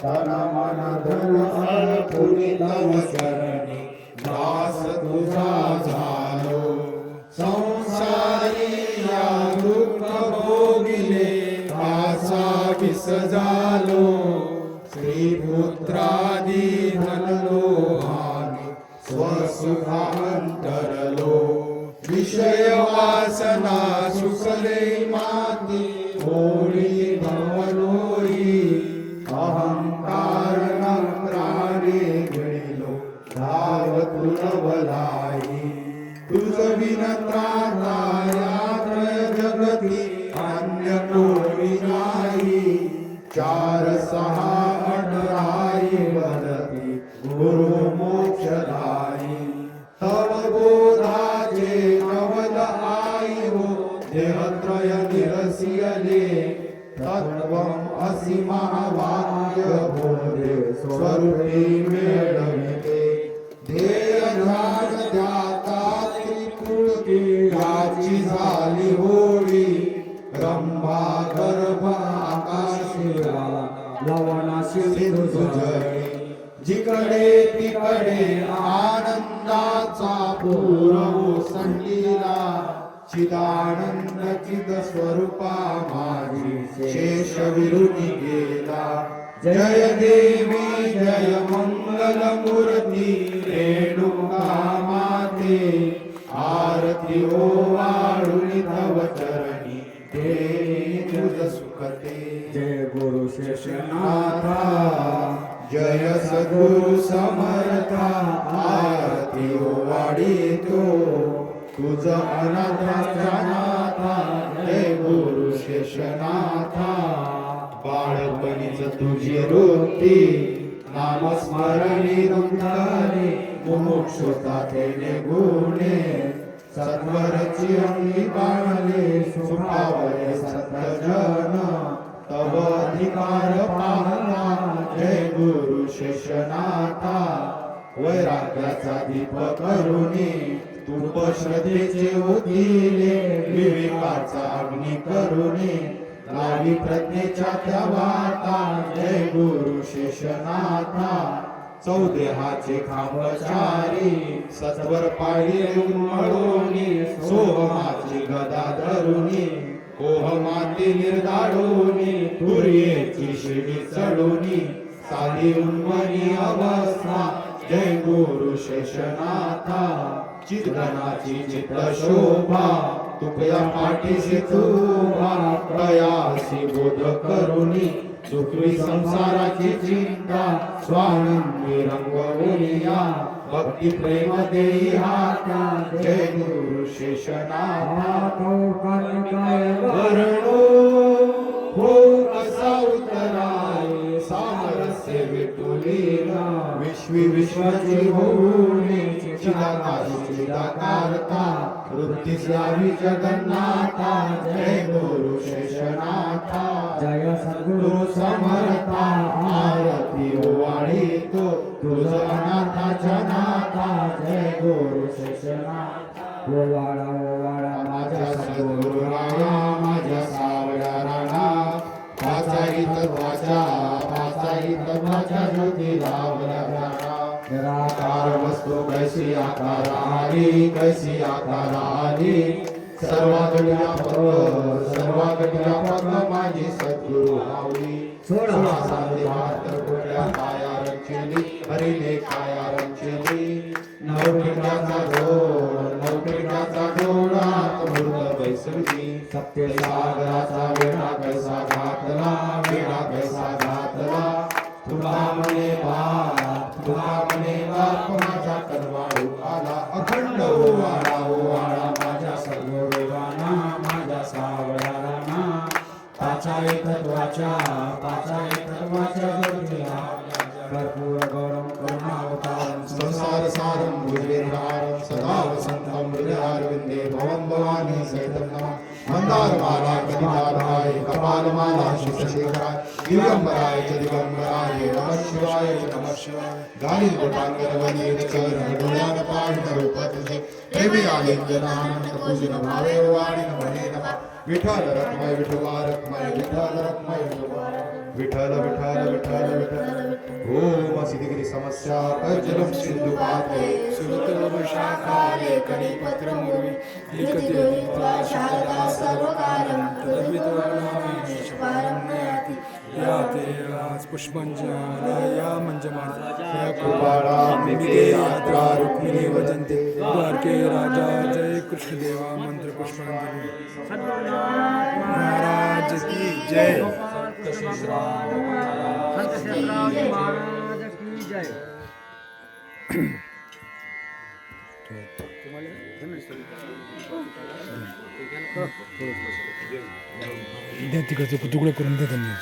तन मन धन अर्पुनी तव चरणी दास तुझा झालो संसारी या दुःख भोगिले दासा विस झालो श्रीपुत्रादी धनलो आम्ही स्वसुखांतरलो विषय वासना सुसले माती होळी भवलोई अहंकार प्राणे गेलो धाव तुलवलाई तुझ विनत्राता या जगती अन्य कोणी नाही 4 6 18 वदती गुरु मोक्षदायी तव बोधाचे नवल आई हो देहत्रय निरसियले तत्वम असि महावाक्य बोधे स्वरूपी मेळविते ध्येय ध्यान ध्याता त्रिपुटी याची झाली होळी ब्रह्मा गर्भ आकाशिला लवणाशी सिंधुजळी जिकडे तिकडे आनंदाचा पूर ओसंडीला चिदानंद चिद स्वरूपा माझी शेष विरुनी गेला जय देवी जय मंगल मूर्ती रेणुका माते आरती ओ वाळुनी तव चरणी देवी तुझ सुखते जय गुरु शेषनाथा जय सद्गुरु समर्था आरती ओ वाढीतो तुझ अनाथाचा नाथा जय गुरु शेषनाथा बाळपणीच तुझी वृत्ती नामस्मरणी रुंदारी मुमुक्षुता तेने गुणे सत्वरची अंगी बाणले सुखावले सत्तजन तव अधिकार पाहता जय गुरु शेषनाथा वैराग्याचा दीप करुणी तुप श्रद्धेचे उदिले विवेकाचा अग्नी करुणी लावी प्रज्ञेच्या त्या वाटा जय गुरु शेषनाथा चौदेहाचे खांबचारी सत्वर पाळी उन्मळोनी सोहमाची गदा धरुणी कोहमाती निर्धाडोनी तुर्येची शिडी चढोनी साधी उन्मनी अवस्था जय गुरु शेषनाथा चितगणाची चित्त शोभा तुकया पाठीशी तुभा तयासी बोध करुणी सुखी संसाराची चिंता स्वानंदी रंगवूया भक्ती प्रेम देई हाता जय गुरु शेषनाथा वर्णो हो कसा उतराय सामरस्य विठुलीला विश्वी विश्वाची होऊनी चिदाकाशी चिदाकारता वृत्ती स्यावी जगन्नाथा जय गुरु शेषनाथा जय सद्गुरु समर्था आरती ओवाळी तो तुझ अनाथाच्या नाथा जय गुरु शेषनाथ ओवाळा माझ्या सद्गुरु राया माझ्या सावळ्या राणा पाचाई तत्वाच्या ज्योती लावल्या जाणा निराकार वस्तू कैसी आकार आली सर्वागत व्यापक माझी सद्गुरु माऊली सोळा साधे हात कुठल्या काया रंचेली हरिने काया रंचेली नवपिंडाचा जोडा मृत बैसली सत्य सागराचा वेढा कैसा घातला तुला म्हणे बाप माझा करवाळू आला अखंड ओवाळा माझ्या सद्गुरुवाना माझ्या सावळ्या राणा पाचाई तत्वाच्या ज्योतीला कर्पूर गौरम करुणावतारम संसार सारं भुजगेंद्रारं सदा वसन्तं हृदयारविन्दे भवं भवानी सहितं नमः मन्दारमाला कपितालहाय कपालमाला शिवशेखराय दिगंबराय च दिगंबराय नमः शिवाय गालिल गोटांगरवनीर चरण डोळ्यान पाहिन रूप तुझे प्रेमी आलिंगनानंद पूजन भावे वाणी नमः नमः विठ्ठल रखमाय विठोबा रखमाय विठ्ठल रखमाय विठ्ठल विठ्ठल विठ्ठल विठ्ठल ओम सिद्धिगिरी समस्या कर्जलम सिंधु पात्रे सुरतवशाखाले कणिपत्रमुर्वी लिखितोत्वा शारदा सर्वकारं तद्विद्वानामीश पारं नयाति याते राज पुष्पंजला या मंजमाला कृपाळा अंबिके यात्रा रुक्मिणी वदन्ते द्वारके राजा जय कृष्ण देवा मंत्र पुष्पांजलि महाराज की जय द्या तिकडचे तुकडे करून द्या त्यांनी